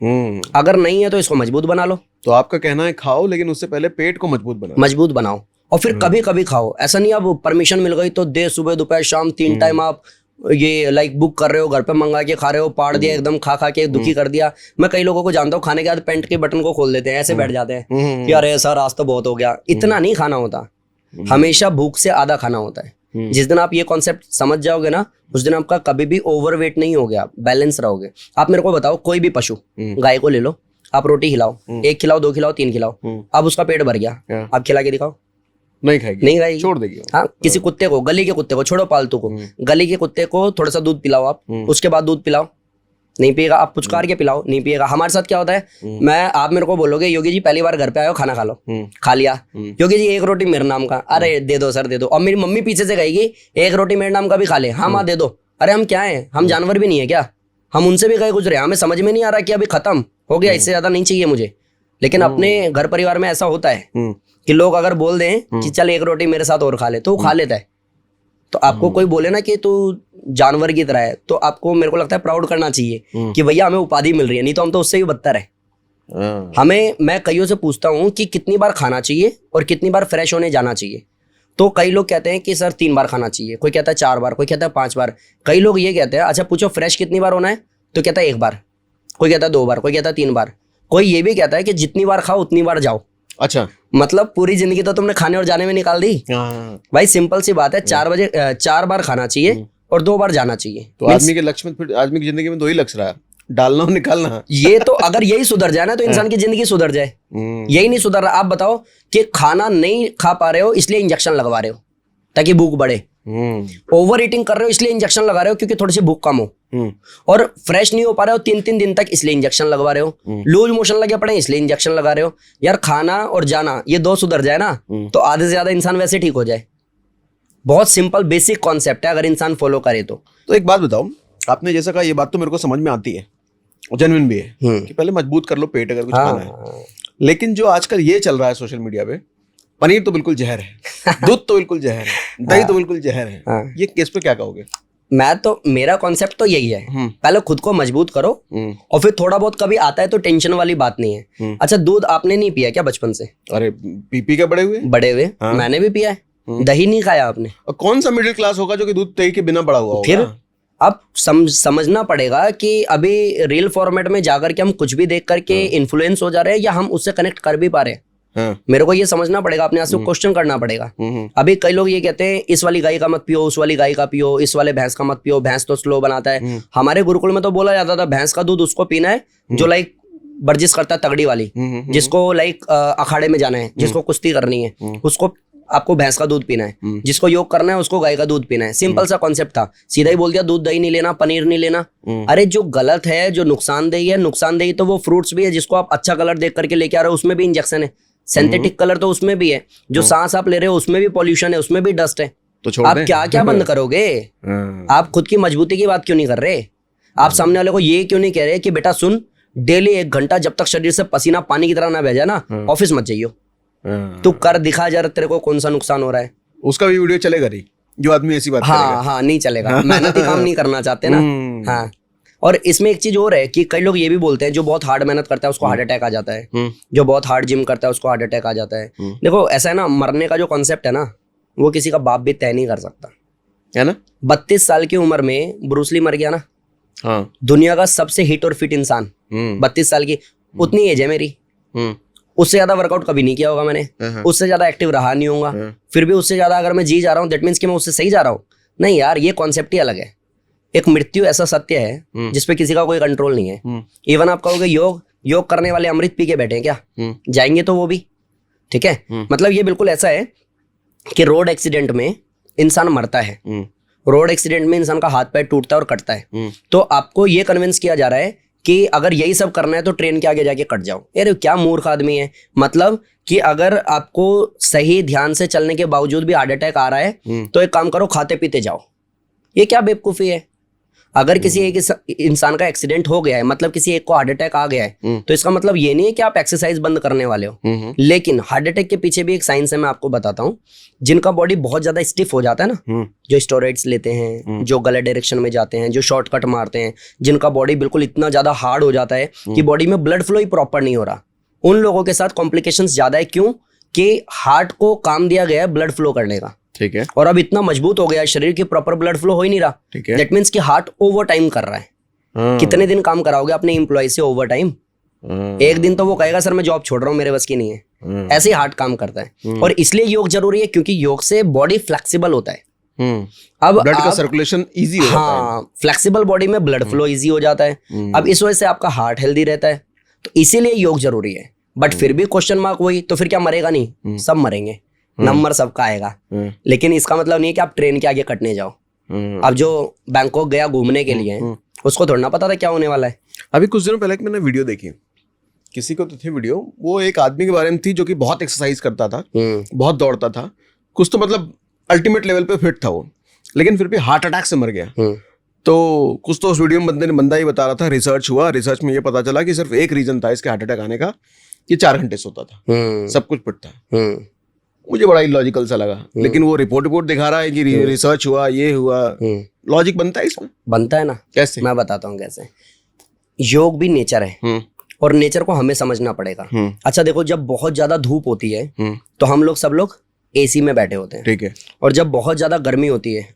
S1: अगर नहीं है तो इसको मजबूत बना लो।
S2: तो आपका कहना है खाओ, लेकिन उससे पहले पेट को मजबूत बनाओ, और फिर कभी कभी खाओ। ऐसा नहीं आप परमिशन मिल गई तो दे, सुबह दोपहर शाम 3 टाइम आप ये बुक कर रहे हो, घर पे मंगा के खा रहे हो, पाड़ दिया एकदम, खा के दुखी कर दिया। मैं कई लोगों को जानता हूँ खाने के बाद पैंट के बटन को खोल देते हैं, ऐसे बैठ जाते हैं कि अरे सर आज तो बहुत हो गया। इतना नहीं खाना होता, हमेशा भूख से आधा खाना होता है। जिस दिन आप ये कॉन्सेप्ट समझ जाओगे ना, उस दिन आपका कभी भी ओवरवेट नहीं हो गया, बैलेंस रहोगे। आप मेरे को बताओ, कोई भी पशु, गाय को ले लो, आप रोटी खिलाओ, 1 खिलाओ, 2 खिलाओ, 3 खिलाओ, अब उसका पेट भर गया, आप खिला के दिखाओ, नहीं खाएगी, छोड़ देगी। हाँ, किसी कुत्ते को, गली के कुत्ते को छोड़ो, पालतू को, गली के कुत्ते को थोड़ा सा दूध पिलाओ आप, उसके बाद दूध पिलाओ, नहीं पिएगा, आप पुचकार के पिलाओ, नहीं पिएगा। हमारे साथ क्या होता है, आप मेरे को बोलोगे योगी जी पहली बार घर पे आए हो, खाना खा लो, खा लिया, योगी जी 1 रोटी मेरे नाम का, अरे दे दो सर दे दो। और मेरी मम्मी पीछे से कहेगी 1 रोटी मेरे नाम का भी खा ले, हाँ माँ दे दो। अरे हम क्या है, हम जानवर भी नहीं है क्या?
S1: हम उनसे भी गए गुजरे, हमें समझ में नहीं आ रहा कि अभी खत्म हो गया, इससे ज्यादा नहीं चाहिए मुझे। लेकिन अपने घर परिवार में ऐसा होता है कि लोग अगर बोल दें कि चल एक रोटी मेरे साथ और खा ले, तो वो खा लेता है। तो आपको कोई बोले ना कि तू जानवर की तरह है, तो आपको, मेरे को लगता है, प्राउड करना चाहिए कि भैया हमें उपाधि मिल रही है, नहीं तो हम तो उससे भी बदतर है। मैं कईयों से पूछता हूँ कि कितनी बार खाना चाहिए और कितनी बार फ्रेश होने जाना चाहिए। तो कई लोग कहते हैं कि सर 3 बार खाना चाहिए, कोई कहता है 4 बार, कोई कहता है 5 बार। कई लोग ये कहते हैं, अच्छा पूछो फ्रेश कितनी बार होना है, तो कहता है 1 बार, कोई कहता है 2 बार, कोई कहता है 3 बार, कोई ये भी कहता है कि जितनी बार खाओ उतनी बार जाओ।
S2: अच्छा,
S1: मतलब पूरी जिंदगी तो तुमने खाने और जाने में निकाल दी। भाई सिंपल सी बात है, 4 बार खाना चाहिए और 2 बार जाना चाहिए।
S2: तो आदमी के लक्ष्य में, फिर आदमी की जिंदगी में 2 ही लक्ष्य रहा, डालना और निकालना।
S1: ये तो अगर यही सुधर जाए ना तो इंसान की जिंदगी सुधर जाए। यही नहीं सुधर रहा। आप बताओ कि खाना नहीं खा पा रहे हो इसलिए इंजेक्शन लगवा रहे हो ताकि भूख बढ़े, ओवर ईटिंग कर रहे हो इसलिए इंजेक्शन लगा रहे हो क्योंकि थोड़ी सी भूख कम हो, और फ्रेश नहीं हो पा रहे हो 3-3 दिन तक इसलिए इंजेक्शन लगवा रहे हो, लूज मोशन लगे पड़े इसलिए इंजेक्शन लगा रहे हो। यार खाना और जाना ये 2 सुधर जाए ना तो आधे से ज्यादा इंसान वैसे ठीक हो जाए। बहुत सिंपल बेसिक कॉन्सेप्ट है, अगर इंसान फॉलो करे तो।
S2: एक बात बताओ, आपने जैसा कहा ये बात तो मेरे को समझ में आती है, जेन्युइन भी है कि पहले मजबूत कर लो पेट अगर कुछ खाना है। लेकिन जो आजकल ये चल रहा है सोशल मीडिया पे, पनीर तो बिल्कुल जहर है, दूध तो बिल्कुल जहर है, दही तो बिल्कुल जहर है, ये केस पे क्या कहोगे?
S1: मेरा कॉन्सेप्ट तो यही है, पहले खुद को मजबूत करो और फिर थोड़ा बहुत कभी आता है तो टेंशन वाली बात नहीं है। अच्छा दूध आपने नहीं पिया क्या बचपन से?
S2: अरे पी के बड़े हुए
S1: मैंने भी पिया है। दही नहीं खाया आपने?
S2: और कौन सा मिडिल क्लास होगा जो कि दूध दही के बिना बड़ा हुआ होगा?
S1: फिर अब समझना पड़ेगा कि अभी रील फॉर्मेट में जाकर के हम कुछ भी देख करके इन्फ्लुएंस हो जा रहे हैं या हम उससे कनेक्ट कर भी पा रहे हैं। मेरे को ये समझना पड़ेगा, अपने आप से क्वेश्चन करना पड़ेगा। अभी कई लोग ये कहते हैं इस वाली गाय का मत पियो, उस वाली गाय का पियो, इस वाले भैंस का मत पियो, भैंस तो स्लो बनाता है। हमारे गुरुकुल में तो बोला जाता था भैंस का दूध उसको पीना है जो लाइक वर्जिश करता है तगड़ी वाली, जिसको लाइक अखाड़े में जाना है, जिसको कुश्ती करनी है, उसको आपको भैंस का दूध पीना है, जिसको योग करना है उसको गाय का दूध पीना है। सिंपल सा कॉन्सेप्ट था, सीधा ही बोल दिया दूध दही नहीं लेना, पनीर नहीं लेना। अरे जो गलत है, जो नुकसानदेही है, नुकसानदेही तो वो फ्रूट्स भी है जिसको आप अच्छा कलर देख करके लेके आ रहे हो, उसमें भी इंजेक्शन है। सिंथेटिक कलर तो उसमें भी है, जो सांस आप ले रहे हो उसमें भी पॉल्यूशन है, उसमें भी डस्ट है। तो आप क्या क्या बंद करोगे? आप खुद की मजबूती की बात क्यों नहीं कर रहे? आप सामने वाले को ये क्यों नहीं कह रहे कि बेटा सुन, डेली 1 घंटा जब तक शरीर से पसीना पानी की तरह ना बह जाए ना, ऑफिस मत जाइयो, तू कर दिखा जरा तेरे को कौन सा नुकसान हो रहा है।
S2: उसका भी वीडियो चलेगा नहीं जो आदमी ऐसी बात करेगा।
S1: हाँ नहीं चलेगा, मेहनती काम नहीं करना चाहते ना। हाँ, और इसमें एक चीज और है कि कई लोग ये भी बोलते हैं जो बहुत हार्ड मेहनत करता है उसको हार्ट अटैक आ जाता है, जो बहुत हार्ड जिम करता है उसको हार्ट अटैक आ जाता है। देखो ऐसा है ना, मरने का जो कॉन्सेप्ट है ना वो किसी का बाप भी तय नहीं कर सकता
S2: है ना।
S1: 32 साल की उम्र में ब्रूस ली मर गया ना।
S2: हाँ।
S1: दुनिया का सबसे हिट और फिट इंसान 32 साल की, उतनी एज है मेरी, उससे ज्यादा वर्कआउट कभी नहीं किया होगा मैंने, उससे ज्यादा एक्टिव रहा नहीं होगा, फिर भी उससे ज्यादा अगर मैं जी जा रहा हूँ दैट मीन्स कि मैं उससे सही जा रहा हूँ। नहीं यार, ये कॉन्सेप्ट ही अलग है। एक मृत्यु ऐसा सत्य है जिसपे किसी का कोई कंट्रोल नहीं है। इवन आप कहोगे योग करने वाले अमृत पी के बैठे हैं क्या, जाएंगे तो वो भी ठीक है। मतलब ये बिल्कुल ऐसा है कि रोड एक्सीडेंट में इंसान मरता है, रोड एक्सीडेंट में इंसान का हाथ पैर टूटता है और कटता है। तो आपको ये कन्विंस किया जा रहा है कि अगर यही सब करना है तो ट्रेन के आगे जाके कट जाओ। यार क्या मूर्ख आदमी है। मतलब कि अगर आपको सही ध्यान से चलने के बावजूद भी हार्ट अटैक आ रहा है तो एक काम करो, खाते पीते जाओ। ये क्या बेवकूफी है। अगर किसी एक इंसान का एक्सीडेंट हो गया है, मतलब किसी एक को हार्ट अटैक आ गया है, तो इसका मतलब ये नहीं है कि आप एक्सरसाइज बंद करने वाले हो। लेकिन हार्ट अटैक के पीछे भी एक साइंस है, मैं आपको बताता हूँ। जिनका बॉडी बहुत ज्यादा स्टिफ हो जाता है ना, जो स्टेरॉइड्स लेते हैं, जो गलत डायरेक्शन में जाते हैं, जो शॉर्टकट मारते हैं, जिनका बॉडी बिल्कुल इतना ज्यादा हार्ड हो जाता है कि बॉडी में ब्लड फ्लो ही प्रॉपर नहीं हो रहा, उन लोगों के साथ कॉम्प्लिकेशंस ज्यादा है। क्यों? कि हार्ट को काम दिया गया है ब्लड फ्लो करने का, ठीक है, और अब इतना मजबूत हो गया है शरीर की प्रॉपर ब्लड फ्लो हो ही नहीं रहा। दैट मीन्स कि हार्ट ओवर टाइम कर रहा है। कितने दिन काम कराओगे अपने एम्प्लॉय से ओवर टाइम? एक दिन तो वो कहेगा सर मैं जॉब छोड़ रहा हूँ, मेरे बस की नहीं है। ऐसे ही हार्ट काम करता है। और इसलिए योग जरूरी है क्योंकि योग से बॉडी फ्लेक्सिबल होता है। अब
S2: ब्लड का सर्कुलेशन इजी हो जाता है।
S1: हाँ, फ्लेक्सिबल बॉडी में ब्लड फ्लो इजी हो जाता है। अब इस वजह से आपका हार्ट हेल्दी रहता है, तो इसीलिए योग जरूरी है। बट फिर भी क्वेश्चन मार्क वही, तो फिर क्या मरेगा नहीं? सब मरेंगे, नंबर सबका आएगा। लेकिन इसका मतलब नहीं है कि आप ट्रेन के आगे कटने जाओ। अब जो बैंकॉक गया घूमने के लिए उसको थोड़ा ना पता था क्या होने वाला है।
S2: अभी कुछ दिनों पहले मैंने वीडियो देखी, किसी को तो थी वीडियो, वो एक आदमी के बारे में थी जो कि बहुत एक्सरसाइज करता था, बहुत दौड़ता था, कुछ तो मतलब अल्टीमेट लेवल पे फिट था वो, लेकिन फिर भी हार्ट अटैक से मर गया। तो कुछ तो उस वीडियो में बंदा ही बता रहा था, रिसर्च हुआ, रिसर्च में ये पता चला कि सिर्फ एक रीजन था इसके हार्ट अटैक आने का, कि 4 घंटे सोता था, सब कुछ फिट था। मुझे बड़ा इलॉजिकल सा लगा, लेकिन वो रिपोर्ट दिखा रहा है कि रिसर्च हुआ, ये हुआ। लॉजिक बनता है इसमें?
S1: बनता है ना।
S2: कैसे?
S1: मैं बताता हूँ कैसे। योग भी नेचर है और नेचर को हमें समझना पड़ेगा। अच्छा देखो, जब बहुत ज्यादा धूप होती है तो हम लोग सब लोग एसी में बैठे होते हैं,
S2: ठीक है।
S1: और जब बहुत ज्यादा गर्मी होती है,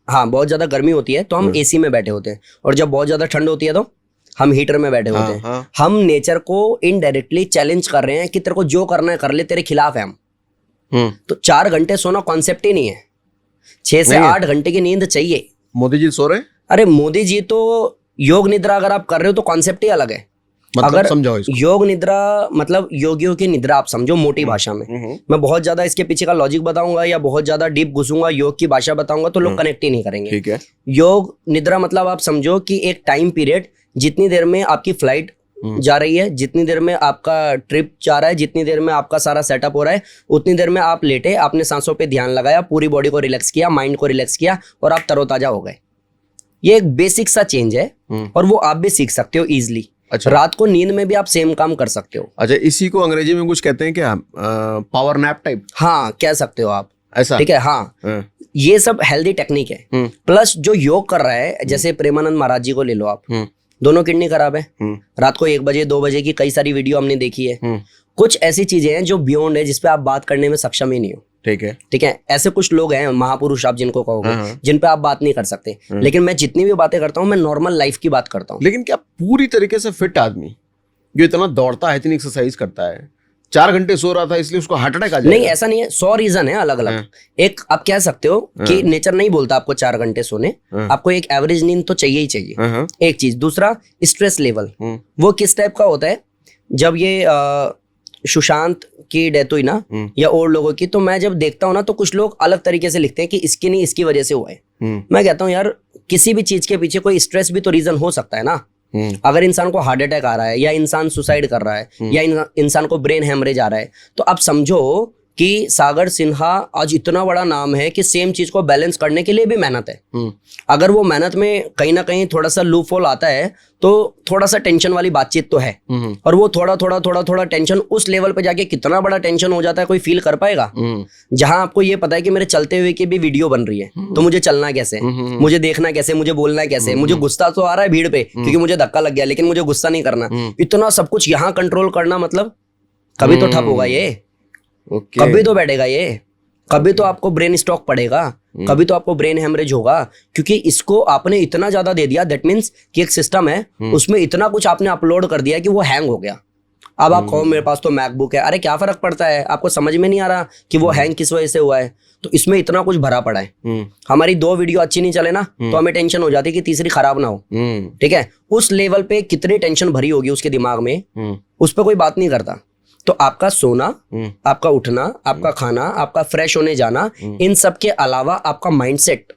S1: बहुत ज्यादा गर्मी होती है तो हम एसी में बैठे होते हैं, और जब बहुत ज्यादा ठंड होती है तो हम हीटर में बैठे होते हैं। हम नेचर को इनडायरेक्टली चैलेंज कर रहे हैं कि तेरे को जो करना है कर ले, तेरे खिलाफ है हम। तो 4 घंटे सोना कॉन्सेप्ट ही नहीं है, 6 से 8 घंटे की नींद चाहिए।
S2: मोदी जी सो रहे हैं?
S1: अरे मोदी जी तो योग निद्रा अगर आप कर रहे हो तो कॉन्सेप्ट ही अलग है।
S2: मतलब
S1: अगर
S2: समझाओ इसको।
S1: योग निद्रा मतलब योगियों की निद्रा आप समझो मोटी भाषा में। मैं बहुत ज्यादा इसके पीछे का लॉजिक बताऊंगा या बहुत ज्यादा डीप घुसूंगा, योग की भाषा बताऊंगा तो लोग कनेक्ट ही नहीं करेंगे।
S2: ठीक है।
S1: योग निद्रा मतलब आप समझो कि एक टाइम पीरियड, जितनी देर में आपकी फ्लाइट जा रही है, जितनी देर में आपका ट्रिप जा रहा है, जितनी देर में आपका सारा सेटअप हो रहा है, उतनी देर में आप लेटे, आपने सांसों पे ध्यान लगाया, पूरी बॉडी को रिलैक्स किया, माइंड को रिलैक्स किया और आप तरोताजा हो गए। ये एक बेसिक सा चेंज है और वो आप भी सीख सकते हो इजीली।
S2: अच्छा।
S1: रात को नींद में भी आप सेम काम कर सकते हो।
S2: अच्छा, इसी को अंग्रेजी में कुछ कहते हैं क्या, पावर नैप टाइप?
S1: हाँ, कह सकते हो आप
S2: ऐसा,
S1: ठीक है। हाँ, ये सब हेल्दी टेक्निक है। प्लस जो योग कर रहा है, जैसे प्रेमानंद महाराज जी को ले लो आप, दोनों किडनी खराब है, रात को 1 बजे 2 बजे की कई सारी वीडियो हमने देखी है। कुछ ऐसी चीजें हैं जो बियॉन्ड है, जिसपे आप बात करने में सक्षम ही नहीं हो।
S2: ठीक है,
S1: ठीक है। ऐसे कुछ लोग हैं, महापुरुष आप जिनको कहोगे, जिन पे आप बात नहीं कर सकते। लेकिन मैं जितनी भी बातें करता हूँ, मैं नॉर्मल लाइफ की बात करता हूँ।
S2: लेकिन क्या पूरी तरीके से फिट आदमी जो इतना दौड़ता है, इतनी एक्सरसाइज करता है, 4 घंटे सो रहा था इसलिए उसको हार्ट अटैक आ जाएगा?
S1: नहीं, ऐसा नहीं है। 100 रीजन है अलग अलग। एक आप कह सकते हो कि नेचर नहीं बोलता आपको 4 घंटे सोने, आपको एक एवरेज नींद तो चाहिए ही चाहिए, एक चीज। दूसरा, स्ट्रेस लेवल वो किस टाइप का होता है। जब ये सुशांत की डेथ हुई ना, या और लोगों की, तो मैं जब देखता हूँ ना, तो कुछ लोग अलग तरीके से लिखते हैं कि इसकी नहीं, इसकी वजह से हुआ है। मैं कहता हूँ यार, किसी भी चीज के पीछे कोई स्ट्रेस भी तो रीजन हो सकता है ना। अगर इंसान को हार्ट अटैक आ रहा है, या इंसान सुसाइड कर रहा है, या इंसान को ब्रेन हेमरेज आ रहा है, तो आप समझो कि सागर सिन्हा आज इतना बड़ा नाम है कि सेम चीज को बैलेंस करने के लिए भी मेहनत है। अगर वो मेहनत में कहीं ना कहीं थोड़ा सा लूप होल आता है, तो थोड़ा सा टेंशन वाली बातचीत तो है। और वो थोड़ा टेंशन उस लेवल पे जाके कितना बड़ा टेंशन हो जाता है, कोई फील कर पाएगा? जहां आपको ये पता है कि मेरे चलते हुए की भी वीडियो बन रही है, तो मुझे चलना कैसे, मुझे देखना कैसे, मुझे बोलना कैसे, मुझे गुस्सा तो आ रहा है भीड़ पे क्योंकि मुझे धक्का लग गया, लेकिन मुझे गुस्सा नहीं करना। इतना सब कुछ यहाँ कंट्रोल करना, मतलब कभी तो ठप होगा ये। कभी तो बैठेगा ये, कभी तो आपको ब्रेन स्ट्रोक पड़ेगा, कभी तो आपको ब्रेन हेमरेज होगा, क्योंकि इसको आपने इतना ज्यादा दे दिया। दैट मीन्स कि एक सिस्टम है, उसमें इतना कुछ आपने अपलोड कर दिया कि वो हैंग हो गया। अब आप कहो मेरे पास तो मैकबुक है, अरे क्या फर्क पड़ता है, आपको समझ में नहीं आ रहा कि वो हैंग किस वजह से हुआ है। तो इसमें इतना कुछ भरा पड़ा है। हमारी 2 वीडियो अच्छी नहीं चले ना, तो हमें टेंशन हो जाती है कि तीसरी खराब ना हो। ठीक है, उस लेवल पे कितनी टेंशन भरी होगी उसके दिमाग में, उस पर कोई बात नहीं करता। तो आपका सोना, आपका उठना, आपका खाना, आपका फ्रेश होने जाना, इन सब के अलावा आपका माइंडसेट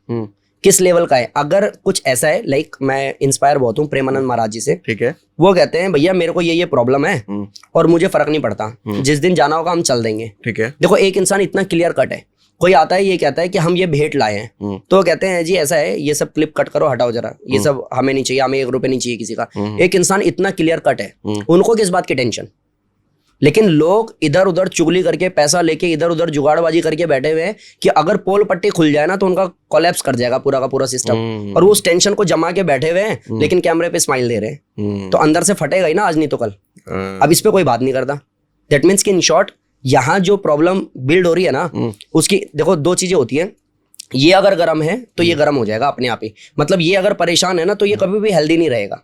S1: किस लेवल का है। अगर कुछ ऐसा है, लाइक मैं इंस्पायर बहुत हूँ प्रेमानंद महाराज जी से।
S2: ठीक है।
S1: वो कहते हैं भैया मेरे को ये प्रॉब्लम है और मुझे फर्क नहीं पड़ता, जिस दिन जाना होगा हम चल देंगे।
S2: ठीक है।
S1: देखो, एक इंसान इतना क्लियर कट है। कोई आता है, ये कहता है कि हम ये भेंट लाए हैं, तो कहते हैं जी ऐसा है, ये सब क्लिप कट करो, हटाओ जरा, ये सब हमें नहीं चाहिए, हमें 1 रुपए नहीं चाहिए किसी का। एक इंसान इतना क्लियर कट है, उनको किस बात की टेंशन। लेकिन लोग इधर उधर चुगली करके, पैसा लेके इधर उधर जुगाड़बाजी करके बैठे हुए हैं कि अगर पोल पट्टी खुल जाए ना तो उनका कोलैप्स कर जाएगा पूरा का पूरा सिस्टम। और वो उस टेंशन को जमा के बैठे हुए हैं, लेकिन कैमरे पे स्माइल दे रहे हैं। तो अंदर से फटेगा ही ना, आज नहीं तो कल। अब इस पे कोई बात नहीं करता। दैट मीन्स कि इन शॉर्ट, यहाँ जो प्रॉब्लम बिल्ड हो रही है ना, उसकी देखो 2 चीजें होती हैं। ये अगर गर्म है तो ये गर्म हो जाएगा अपने आप ही। मतलब ये अगर परेशान है ना, तो ये कभी भी हेल्दी नहीं रहेगा।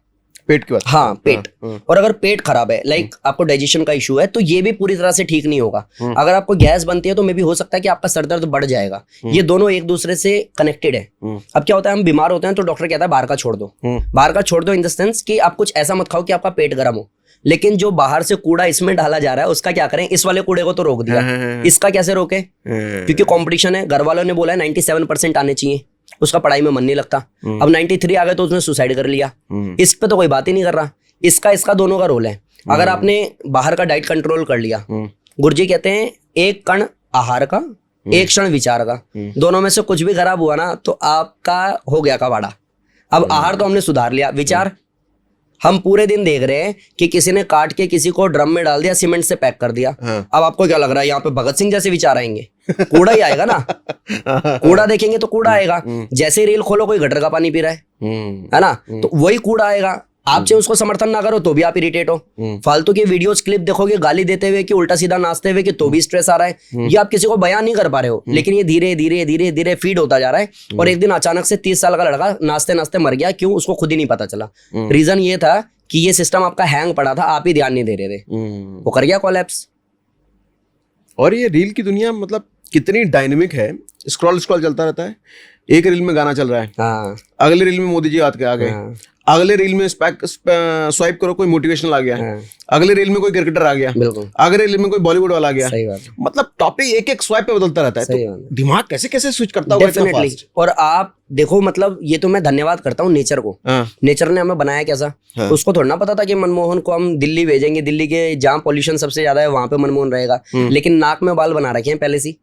S2: पेट की बात।
S1: हाँ, पेट। और अगर पेट खराब है, लाइक आपको डाइजेशन का इशू है, तो ये भी पूरी तरह से ठीक नहीं होगा। अगर आपको गैस बनती है तो मे भी हो सकता है कि आपका सर दर्द बढ़ जाएगा। ये दोनों एक दूसरे से कनेक्टेड है। अब क्या होता है, हम बीमार होते हैं तो डॉक्टर कहता है बाहर का छोड़ दो। बाहर का छोड़ दो इन द सेंस कि आप कुछ ऐसा मत खाओ कि आपका पेट गर्म हो। लेकिन जो बाहर से कूड़ा इसमें डाला जा रहा है, उसका क्या करें? इस वाले कूड़े को तो रोक दिया, इसका कैसे रोके? क्योंकि कंपटीशन है। घर वालों ने बोला है 97% आने चाहिए, उसका पढ़ाई में मन नहीं लगता। अब 93 आ गए तो उसने सुसाइड कर लिया। इस पे तो कोई बात ही नहीं कर रहा। इसका दोनों का रोल है। अगर आपने बाहर का डाइट कंट्रोल कर लिया, गुरुजी कहते हैं 1 कण आहार का, 1 क्षण विचार का, दोनों में से कुछ भी खराब हुआ ना तो आपका हो गया कबाड़ा। अब आहार तो हमने सुधार लिया, विचार हम पूरे दिन देख रहे हैं कि किसी ने काट के किसी को ड्रम में डाल दिया, सीमेंट से पैक कर दिया।
S2: हाँ।
S1: अब आपको क्या लग रहा है यहाँ पे भगत सिंह जैसे विचार आएंगे? कूड़ा ही आएगा ना। कूड़ा देखेंगे तो कूड़ा आएगा। जैसे ही रील खोलो कोई गटर का पानी पी रहा है ना, तो वही कूड़ा आएगा। आप चाहे उसको समर्थन ना करो तो भी आप इरिटेट हो। फालतू के वीडियोस क्लिप देखोगे गाली देते हुए कि उल्टा सीधा नाचते हुए कि तो भी स्ट्रेस आ रहा है। ये आप किसी को बयान नहीं कर पा रहे हो, लेकिन ये धीरे धीरे धीरे धीरे फीड होता जा रहा है। और एक दिन अचानक से 30 साल का लड़का नाचते नाचते मर गया। क्यों? उसको खुद ही नहीं पता चला। रीजन ये था कि ये सिस्टम आपका हैंग पड़ा था, आप ही ध्यान नहीं दे रहे थे, वो कर गया कोलैप्स।
S2: और ये रील की दुनिया मतलब कितनी डायनेमिक है। स्क्रॉल चलता रहता है, एक रील में गाना चल रहा है,
S1: हाँ,
S2: अगले रील में मोदी जी आके आ गए,
S1: हाँ,
S2: अगले रील में स्वाइप करो कोई मोटिवेशनल आ गया,
S1: हाँ,
S2: अगले रील में कोई क्रिकेटर आ गया,
S1: बिल्कुल
S2: अगले रील में कोई बॉलीवुड वाला आ गया।
S1: सही बात है,
S2: मतलब टॉपिक एक एक स्वाइप पे बदलता रहता है।
S1: सही
S2: तो
S1: बात है।
S2: दिमाग कैसे कैसे स्विच करता होगा इतना
S1: डेफिनेटली।
S2: फास्ट।
S1: और आप देखो, मतलब ये तो मैं धन्यवाद करता हूँ नेचर को।
S2: हाँ,
S1: नेचर ने हमें बनाया कैसा?
S2: हाँ।
S1: उसको थोड़ा ना पता था कि मनमोहन को हम दिल्ली भेजेंगे, दिल्ली के जहाँ पॉल्यूशन सबसे ज्यादा है वहां पे मनमोहन रहेगा, लेकिन नाक में बाल बना रखे हैं पहले से।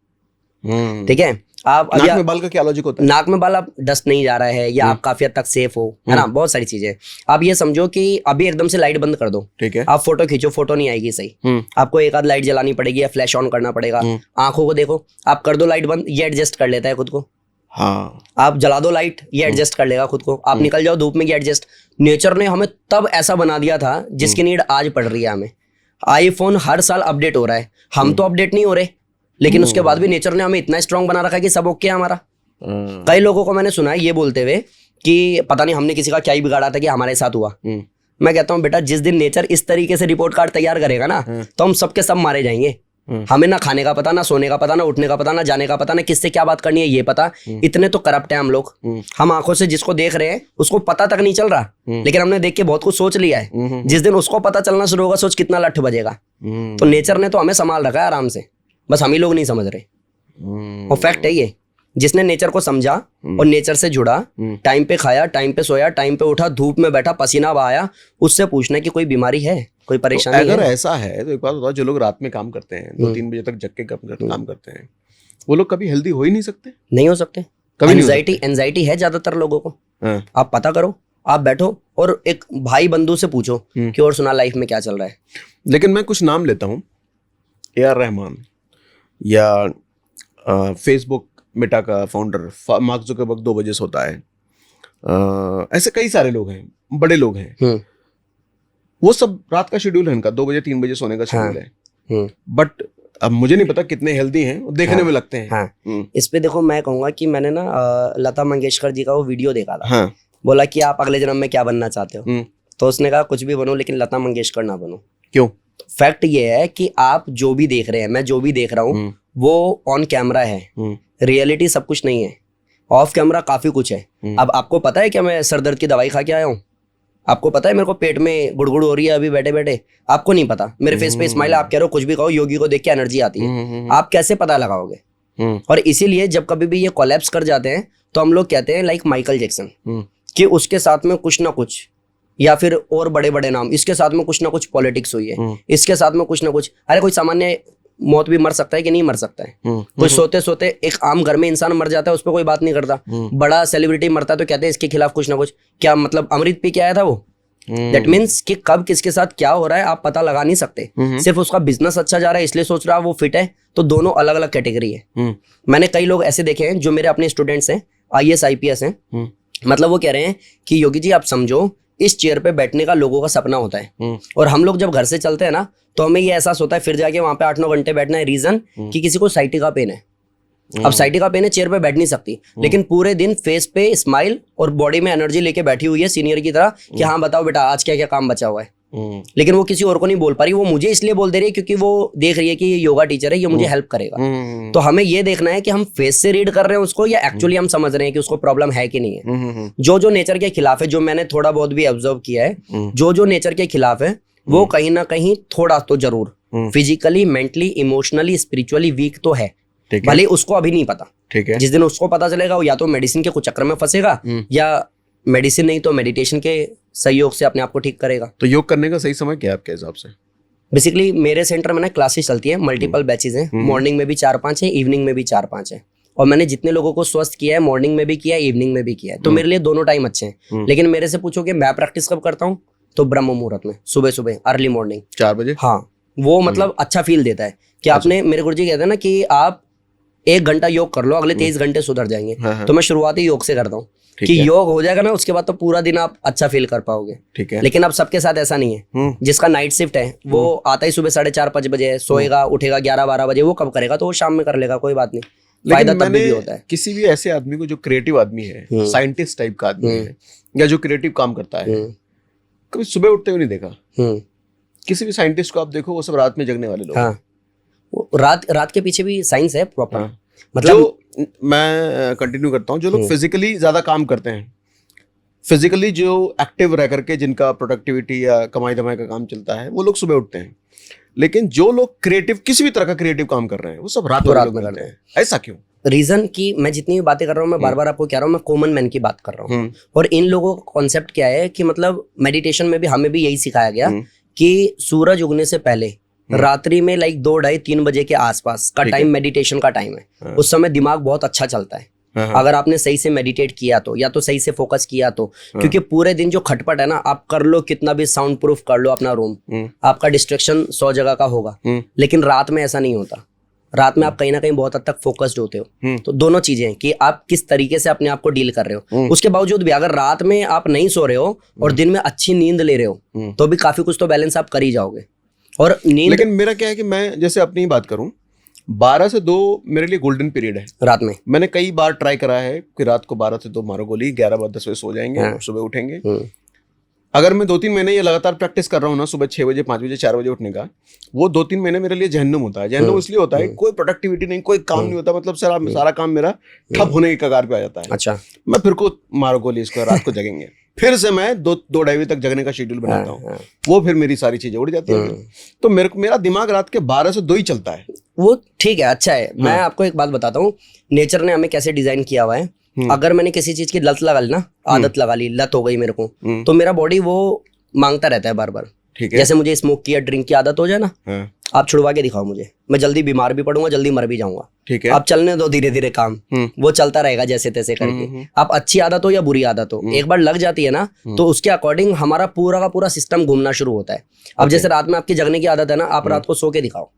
S1: ठीक है, आप
S2: नाक में बाल का क्या लॉजिक होता है?
S1: नाक में बाल आप डस्ट नहीं जा रहा है, या आप काफी हद तक सेफ हो, है ना, बहुत सारी चीजें। आप ये समझो कि अभी एकदम से लाइट बंद कर दो,
S2: ठीक है,
S1: आप फोटो खींचो, फोटो नहीं आएगी सही। आपको एक आध लाइट जलानी पड़ेगी या फ्लैश ऑन करना पड़ेगा। आंखों को देखो, आप कर दो लाइट बंद, ये एडजस्ट कर लेता है खुद को।
S2: हाँ,
S1: आप जला दो लाइट, ये एडजस्ट कर लेगा खुद को। आप निकल जाओ धूप में, ये एडजस्ट। नेचर ने हमें तब ऐसा बना दिया था जिसकी नीड आज पड़ रही है हमें। आईफोन हर साल अपडेट हो रहा है, हम तो अपडेट नहीं हो रहे, लेकिन उसके बाद भी नेचर ने हमें इतना स्ट्रांग बना रखा है कि सब ओके है हमारा। कई लोगों को मैंने सुना है ये बोलते हुए कि पता नहीं हमने किसी का क्या ही बिगाड़ा था कि हमारे साथ हुआ। मैं कहता हूँ बेटा, जिस दिन नेचर इस तरीके से रिपोर्ट कार्ड तैयार करेगा ना, तो हम सबके सब मारे जाएंगे। हमें ना खाने का पता, ना सोने का पता, ना उठने का पता, ना जाने का पता, ना किससे क्या बात करनी है ये पता। इतने तो करप्ट है हम लोग। हम आंखों से जिसको देख रहे हैं उसको पता तक नहीं चल रहा, लेकिन हमने देख के बहुत कुछ सोच लिया है। जिस दिन उसको पता चलना शुरू होगा, सोच कितना लठ बजेगा। तो नेचर ने तो हमें संभाल रखा है आराम से, बस हम ही लोग नहीं समझ रहे। और फैक्ट है ये, जिसने नेचर को समझा और नेचर से जुड़ा, टाइम पे खाया, टाइम पे सोया, टाइम पे उठा, धूप में बैठा, पसीना बहाया, उससे पूछना कि कोई बीमारी है, कोई परेशानी
S2: तो अगर
S1: है।
S2: ऐसा है तो एक बात बताओ, जो लोग रात में काम करते हैं, 2-3 बजे तक जग के काम करते हैं, वो लोग कभी हेल्दी हो ही नहीं सकते।
S1: नहीं हो सकते।
S2: कभी नहीं हो
S1: एंजाइटी है ज्यादातर लोगों को।
S2: हाँ।
S1: आप पता करो, आप बैठो और एक भाई बंधु से पूछो कि और सुना लाइफ में क्या चल रहा है।
S2: लेकिन मैं कुछ नाम लेता हूँ, AR रहमान या फेसबुक मेटा का फाउंडर मार्क जुकरबर्ग 2 बजे सोता है, ऐसे कई सारे लोग हैं, बड़े लोग हैं, वो सब रात का शेड्यूल है इनका, 2 बजे 3 बजे सोने का शेड्यूल है। बट अब मुझे नहीं पता कितने हेल्दी हैं, वो देखने में लगते हैं।
S1: हाँ। इस पे देखो, मैं कहूंगा कि मैंने ना लता मंगेशकर जी का वो वीडियो देखा था।
S2: हाँ।
S1: बोला कि आप अगले जन्म में क्या बनना चाहते हो, तो उसने कहा कुछ भी बनो लेकिन लता मंगेशकर ना बनो।
S2: क्यों?
S1: फैक्ट ये है कि आप जो भी देख रहे हैं, मैं जो भी देख रहा हूँ, वो ऑन कैमरा है, रियलिटी सब कुछ नहीं है। ऑफ कैमरा काफी कुछ है। अब आपको पता है क्या मैं सर दर्द की दवाई खा के आया हूँ? आपको पता है मेरे को पेट में गुड़गुड़ हो रही है अभी बैठे बैठे? आपको नहीं पता। मेरे फेस पे स्माइल, आप कह रहे हो कुछ भी कहो, योगी को देख के एनर्जी आती है। आप कैसे पता लगाओगे? और इसीलिए जब कभी भी ये कोलैप्स कर जाते हैं तो हम लोग कहते हैं लाइक माइकल जैक्सन, कि उसके साथ में कुछ ना कुछ, या फिर और बड़े बड़े नाम, इसके साथ में कुछ ना कुछ पॉलिटिक्स हुई है, इसके साथ में कुछ ना कुछ। अरे कोई सामान्य मौत भी मर सकता है कि नहीं मर सकता है? कोई सोते सोते एक आम घर में इंसान मर जाता है, उस पर कोई बात नहीं करता। बड़ा सेलिब्रिटी मरता है तो कहते हैं इसके खिलाफ कुछ ना कुछ। क्या मतलब अमृत पी के आया था वो? दैट मीन्स कि कब किसके साथ क्या हो रहा है आप पता लगा नहीं सकते। सिर्फ उसका बिजनेस अच्छा जा रहा है इसलिए सोच रहा है वो फिट है, तो दोनों अलग अलग कैटेगरी है। मैंने कई लोग ऐसे देखे हैं जो मेरे अपने स्टूडेंट्स हैं, IAS IPS हैं, मतलब वो कह रहे हैं कि योगी जी आप समझो, इस चेयर पे बैठने का लोगों का सपना होता है, और हम लोग जब घर से चलते हैं ना तो हमें ये एहसास होता है फिर जाके वहां पे 8-9 घंटे बैठना है। रीजन कि किसी को साइटिका पेन है। अब साइटिका पेन है, चेयर पे बैठ नहीं सकती, लेकिन पूरे दिन फेस पे स्माइल और बॉडी में एनर्जी लेके बैठी हुई है सीनियर की तरह कि हाँ बताओ बेटा आज क्या क्या काम बचा हुआ है। लेकिन वो किसी और को नहीं बोल पा रही, वो मुझे इसलिए बोल दे रही है क्योंकि वो देख रही है कि ये योगा टीचर है, ये मुझे हेल्प करेगा। तो हमें ये देखना है कि हम फेस से रीड कर रहे हैं उसको या एक्चुअली हम समझ रहे हैं कि उसको प्रॉब्लम है कि नहीं है। जो नेचर के खिलाफ है, जो मैंने थोड़ा बहुत भी ऑब्जर्व किया है, जो नेचर के खिलाफ है वो कहीं ना कहीं थोड़ा तो जरूर physically, mentally, emotionally, spiritually weak तो है, भले उसको अभी नहीं पता।
S2: ठीक है।
S1: जिस दिन उसको पता चलेगा वो या तो मेडिसिन के कुछ चक्कर में फंसेगा, या मेडिसिन नहीं तो मेडिटेशन के सहयोग से अपने आप को ठीक करेगा।
S2: तो योग करने का सही समय क्या है आपके हिसाब से?
S1: बेसिकली मेरे सेंटर में ना क्लासेस चलती है, मल्टीपल बैचेस हैं, मॉर्निंग में भी 4-5 है, इवनिंग में भी 4-5 है। और मैंने जितने लोगों को स्वस्थ किया है, मॉर्निंग में भी किया है, इवनिंग में भी किया है, तो मेरे लिए दोनों टाइम अच्छे हैं। लेकिन मेरे से पूछोगे मैं प्रैक्टिस कब करता हूँ, तो ब्रह्म मुहूर्त में, सुबह सुबह अर्ली मॉर्निंग
S2: 4 बजे।
S1: हाँ, वो मतलब अच्छा फील देता है कि आपने, मेरे गुरुजी कहते हैं ना कि आप 1 घंटा योग कर लो, अगले 23 घंटे सुधर जाएंगे। तो मैं शुरुआती योग से करता हूँ कि योग हो जाएगा ना, उसके बाद तो पूरा दिन आप अच्छा फील कर पाओगे।
S2: ठीक है।
S1: लेकिन अब सबके साथ ऐसा नहीं है। जिसका नाइट शिफ्ट है वो आता ही सुबह 4:30-5 बजे, सोएगा उठेगा 11-12 बजे, वो कब करेगा, तो वो शाम में कर लेगा, कोई बात नहीं, फायदा तब भी होता है।
S2: किसी भी ऐसे आदमी को जो क्रिएटिव आदमी है, साइंटिस्ट टाइप का आदमी है, या जो क्रिएटिव काम करता है, कभी सुबह उठते हुए नहीं देखा। किसी भी साइंटिस्ट को आप देखो, वो सब रात में जगने वाले लोग।
S1: हाँ, रात के पीछे भी साइंस है प्रॉपर।
S2: मतलब जो मैं कंटिन्यू करता हूँ, जो लोग फिजिकली ज्यादा काम करते हैं, फिजिकली जो एक्टिव रह करके जिनका प्रोडक्टिविटी या कमाई धमाई का काम चलता है, वो लोग सुबह उठते हैं। लेकिन जो लोग क्रिएटिव, किसी भी तरह का क्रिएटिव काम कर रहे हैं, वो सब रात में करते हैं। ऐसा क्यों?
S1: रीजन कि मैं जितनी भी बातें कर रहा हूँ, मैं बार बार आपको कह रहा हूँ, मैं कॉमन मैन की बात कर रहा हूँ। और इन लोगों का कॉन्सेप्ट क्या है कि मतलब मेडिटेशन में भी हमें भी यही सिखाया गया कि सूरज उगने से पहले रात्रि में 2-2:30-3 बजे के आसपास का टाइम मेडिटेशन का टाइम है। उस समय दिमाग बहुत अच्छा चलता है, अगर आपने सही से मेडिटेट किया तो, या तो सही से फोकस किया तो। क्योंकि पूरे दिन जो खटपट है ना, आप कर लो कितना भी साउंड प्रूफ कर लो अपना रूम, आपका डिस्ट्रैक्शन 100 जगह का होगा। लेकिन रात में ऐसा नहीं होता। रात में आप कहीं ना कहीं बहुत हद तक फोकस्ड होते हो। तो दोनों चीजें हैं कि आप किस तरीके से अपने आप को डील कर रहे हो। उसके बावजूद भी अगर रात में आप नहीं सो रहे हो और दिन में अच्छी नींद ले रहे हो, तो भी काफी कुछ तो बैलेंस आप कर ही जाओगे। और नींद,
S2: लेकिन मेरा क्या है कि मैं जैसे अपनी ही बात करूं, 12 से 2 मेरे लिए गोल्डन पीरियड है
S1: रात में।
S2: मैंने कई बार ट्राई करा है कि रात को 12 से 2 मारो गोली, 11-10 बजे सो जाएंगे, सुबह उठेंगे। अगर मैं 2-3 महीने ये लगातार प्रैक्टिस कर रहा हूँ ना, सुबह 6 बजे, 5 बजे, 4 बजे उठने का, वो 2-3 महीने मेरे लिए जहन्नुम होता है। जहन्नुम इसलिए होता है, कोई प्रोडक्टिविटी नहीं, कोई काम नहीं होता, मतलब सारा काम मेरा ठप होने की कगार पे आ जाता है।
S1: अच्छा,
S2: मैं फिर को मारो गोली, इसको रात को जगेंगे, फिर से मैं 2-2:30 बजे तक जगने का शेड्यूल बनाता हूँ। वो फिर मेरी सारी चीजें उड़ जाती हैं। तो मेरा दिमाग रात के 12 से 2 ही चलता है।
S1: वो ठीक है, अच्छा है। मैं आपको एक बात बताता हूँ, नेचर ने हमें कैसे डिजाइन किया हुआ है। अगर मैंने किसी चीज की लत लगा ली ना, आदत लगा ली, लत हो गई मेरे को, तो मेरा बॉडी वो मांगता रहता है बार बार।
S2: ठीक है।
S1: जैसे मुझे स्मोक की या ड्रिंक की आदत हो जाए ना, आप छुड़वा के दिखाओ मुझे, मैं जल्दी बीमार भी पड़ूंगा, जल्दी मर भी जाऊंगा।
S2: ठीक है।
S1: आप चलने दो धीरे धीरे काम, वो चलता रहेगा जैसे तैसे करके। आप अच्छी आदत हो या बुरी आदत हो, एक बार लग जाती है ना, तो उसके अकॉर्डिंग हमारा पूरा का पूरा सिस्टम घूमना शुरू होता है। अब जैसे रात में आपकी जगने की आदत है ना, आप रात को सो के दिखाओ,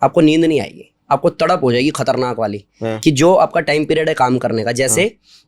S1: आपको नींद नहीं आएगी, आपको तड़प हो जाएगी खतरनाक वाली, कि जो आपका टाइम पीरियड है काम करने का। जैसे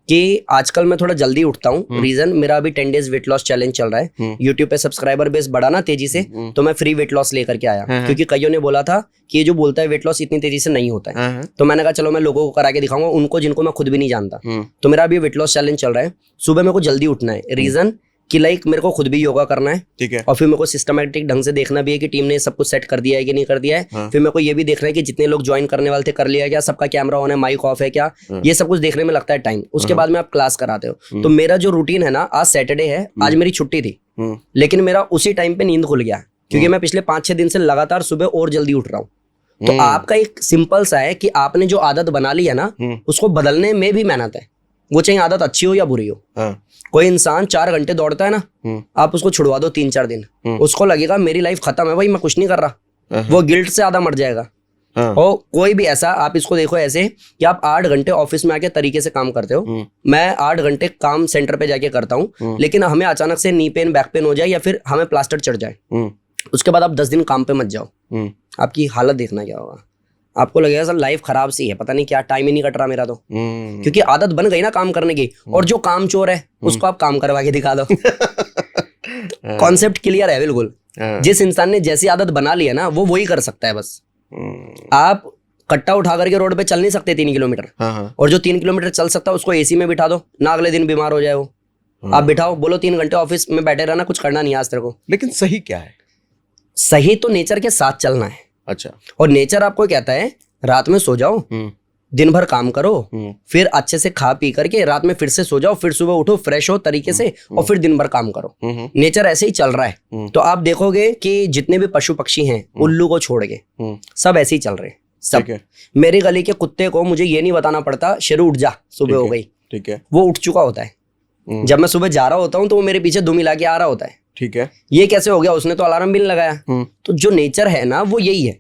S1: कि आजकल मैं थोड़ा जल्दी उठता हूँ, रीजन मेरा अभी 10 डेज वेट लॉस चैलेंज चल रहा है। यूट्यूब पे सब्सक्राइबर बेस बढ़ा ना तेजी से, तो मैं फ्री वेट लॉस लेकर के आया। क्योंकि कईयों ने बोला था कि ये जो बोलता है वेट लॉस इतनी तेजी से नहीं होता है, तो मैंने कहा चलो मैं लोगों को करा के दिखाऊंगा, उनको जिनको मैं खुद भी नहीं जानता। तो मेरा अभी वेट लॉस चैलेंज चल रहा है। सुबह मेरे को जल्दी उठना है, रीजन कि मेरे को खुद भी योगा करना है।
S2: ठीक है।
S1: और फिर मेरे को सिस्टमैटिक ढंग से देखना भी है कि टीम ने सब कुछ सेट कर दिया है कि नहीं कर दिया है। फिर मेरे को ये भी देखना है कि जितने लोग ज्वाइन करने वाले थे कर लिया क्या, सबका कैमरा ऑन है, माइक ऑफ है क्या, ये सब कुछ देखने में लगता है टाइम। उसके बाद में आप क्लास कराते हो। तो मेरा जो रूटीन है ना, आज सैटरडे है, आज मेरी छुट्टी थी, लेकिन मेरा उसी टाइम पे नींद खुल गया, क्योंकि मैं पिछले 5-6 दिन से लगातार सुबह और जल्दी उठ रहा हूँ। तो आपका एक सिंपल सा है कि आपने जो आदत बना ली है ना, उसको बदलने में भी मेहनत है, वो चाहे आदत अच्छी हो या बुरी हो। कोई इंसान 4 घंटे दौड़ता है ना, आप उसको छुड़वा दो 3-4 दिन, उसको लगेगा मेरी लाइफ खत्म है भाई, मैं कुछ नहीं कर रहा, वो गिल्ट से आधा मर जाएगा। और कोई भी ऐसा, आप इसको देखो ऐसे कि आप 8 घंटे ऑफिस में आके तरीके से काम करते हो, मैं 8 घंटे काम सेंटर पे जाके करता हूँ, लेकिन हमें अचानक से नी पेन, बैक पेन हो जाए, या फिर हमें प्लास्टर चढ़ जाए, उसके बाद आप 10 दिन काम पे मत जाओ, आपकी हालत देखना क्या होगा। आपको लगेगा सर लाइफ खराब सी है, पता नहीं क्या, टाइम ही नहीं कट रहा मेरा तो। क्योंकि आदत बन गई ना काम करने की। और जो काम चोर है उसको आप काम करवा के दिखा दो। कॉन्सेप्ट क्लियर है बिल्कुल। जिस इंसान ने जैसी आदत बना ली है ना, वो वही कर सकता है बस। आप कट्टा उठा करके रोड पे चल नहीं सकते 3 किलोमीटर, और जो 3 किलोमीटर चल सकता है उसको एसी में बिठा दो ना, अगले दिन बीमार हो जाए वो। आप बिठाओ, बोलो 3 घंटे ऑफिस में बैठे रहना, कुछ करना नहीं आज तेरे को।
S2: लेकिन सही क्या है?
S1: सही तो नेचर के साथ चलना है।
S2: अच्छा।
S1: और नेचर आपको कहता है रात में सो जाओ, दिन भर काम करो, फिर अच्छे से खा पी करके रात में फिर से सो जाओ, फिर सुबह उठो फ्रेश हो तरीके से, और फिर दिन भर काम करो। नेचर ऐसे ही चल रहा है। तो आप देखोगे कि जितने भी पशु पक्षी हैं, उल्लू को छोड़ के सब ऐसे ही चल रहे हैं सब। मेरी गली के कुत्ते को मुझे ये नहीं बताना पड़ता शेरू उठ जा, सुबह हो गई,
S2: ठीक है,
S1: वो उठ चुका होता है। जब मैं सुबह जा रहा होता हूँ तो वो मेरे पीछे दुम मिला के आ रहा होता है।
S2: ठीक है।
S1: ये कैसे हो गया, उसने तो अलार्म भी नहीं लगाया। तो जो नेचर है ना वो यही है।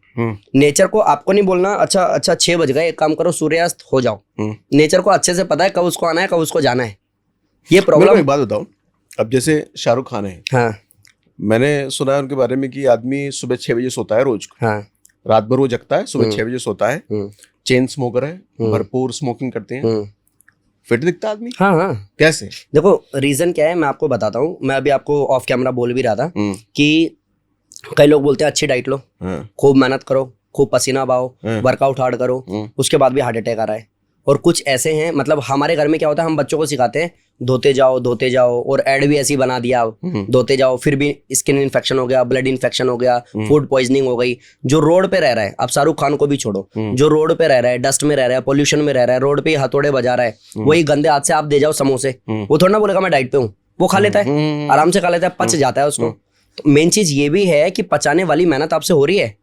S1: नेचर को आपको नहीं बोलना अच्छा 6 बज गए, एक काम करो सूर्यास्त हो जाओ। नेचर को अच्छे से पता है कब उसको आना है, कब उसको जाना है। ये प्रॉब्लम।
S2: एक बात बताओ, अब जैसे शाहरुख खान है,
S1: हाँ
S2: मैंने सुना है उनके बारे में कि आदमी सुबह 6 बजे सोता है रोज को।
S1: हाँ
S2: रात भर वो जगता है, सुबह 6 बजे सोता है, चेन स्मोकर है, भरपूर स्मोकिंग करते हैं, फिट दिखता आदमी।
S1: हाँ हाँ।
S2: कैसे?
S1: देखो रीजन क्या है मैं आपको बताता हूँ। मैं अभी आपको ऑफ कैमरा बोल भी रहा था कि कई लोग बोलते हैं अच्छी डाइट लो, खूब मेहनत करो, खूब पसीना बहाओ, वर्कआउट हार्ड करो, उसके बाद भी हार्ट अटैक आ रहा है। और कुछ ऐसे हैं, मतलब हमारे घर में क्या होता है, हम बच्चों को सिखाते हैं धोते जाओ, और एड भी ऐसी बना दिया, धोते जाओ, फिर भी स्किन इन्फेक्शन हो गया, ब्लड इन्फेक्शन हो गया, फूड पॉइजनिंग हो गई। जो रोड पे रह रहा है, अब शाहरुख खान को भी छोड़ो, जो रोड पे रह रहा है, डस्ट में रह रहा है, पोल्यूशन में रह रहा है, रोड पे हथौड़े बजा रहा है, वही गंदे हाथ से आप दे जाओ समोसे, वो थोड़ा ना बोलेगा मैं डाइट पे हूँ, वो खा लेता है, आराम से खा लेता है, पच जाता है उसको। तो मेन चीज ये भी है कि पचाने वाली मेहनत आपसे हो रही है।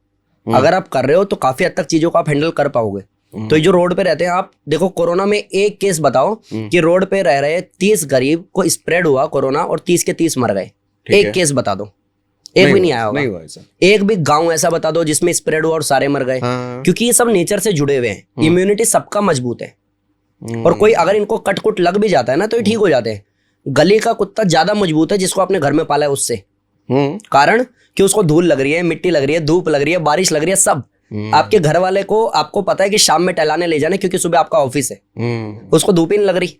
S1: अगर आप कर रहे हो तो काफी हद तक चीजों को आप हैंडल कर पाओगे। तो ये जो रोड पे रहते हैं, आप देखो कोरोना में एक केस बताओ कि रोड पे रह रहे 30 गरीब को स्प्रेड हुआ कोरोना और 30 के 30 मर गए। एक केस बता दो, एक भी नहीं आया होगा। एक भी गांव ऐसा बता दो जिसमें स्प्रेड हुआ और सारे मर गए। क्योंकि ये सब नेचर से जुड़े हुए हैं, इम्यूनिटी सबका मजबूत है। और कोई अगर इनको कटकुट लग भी जाता है ना तो ये ठीक हो जाते हैं। गली का कुत्ता ज्यादा मजबूत है जिसको आपने घर में पाला है उससे। कारण कि उसको धूल लग रही है, मिट्टी लग रही है, धूप लग रही है, बारिश लग रही है, सब आपके घर वाले को आपको पता है कि शाम में टहलाने ले जाने, क्योंकि सुबह आपका ऑफिस है, उसको धूप ही नहीं लग रही,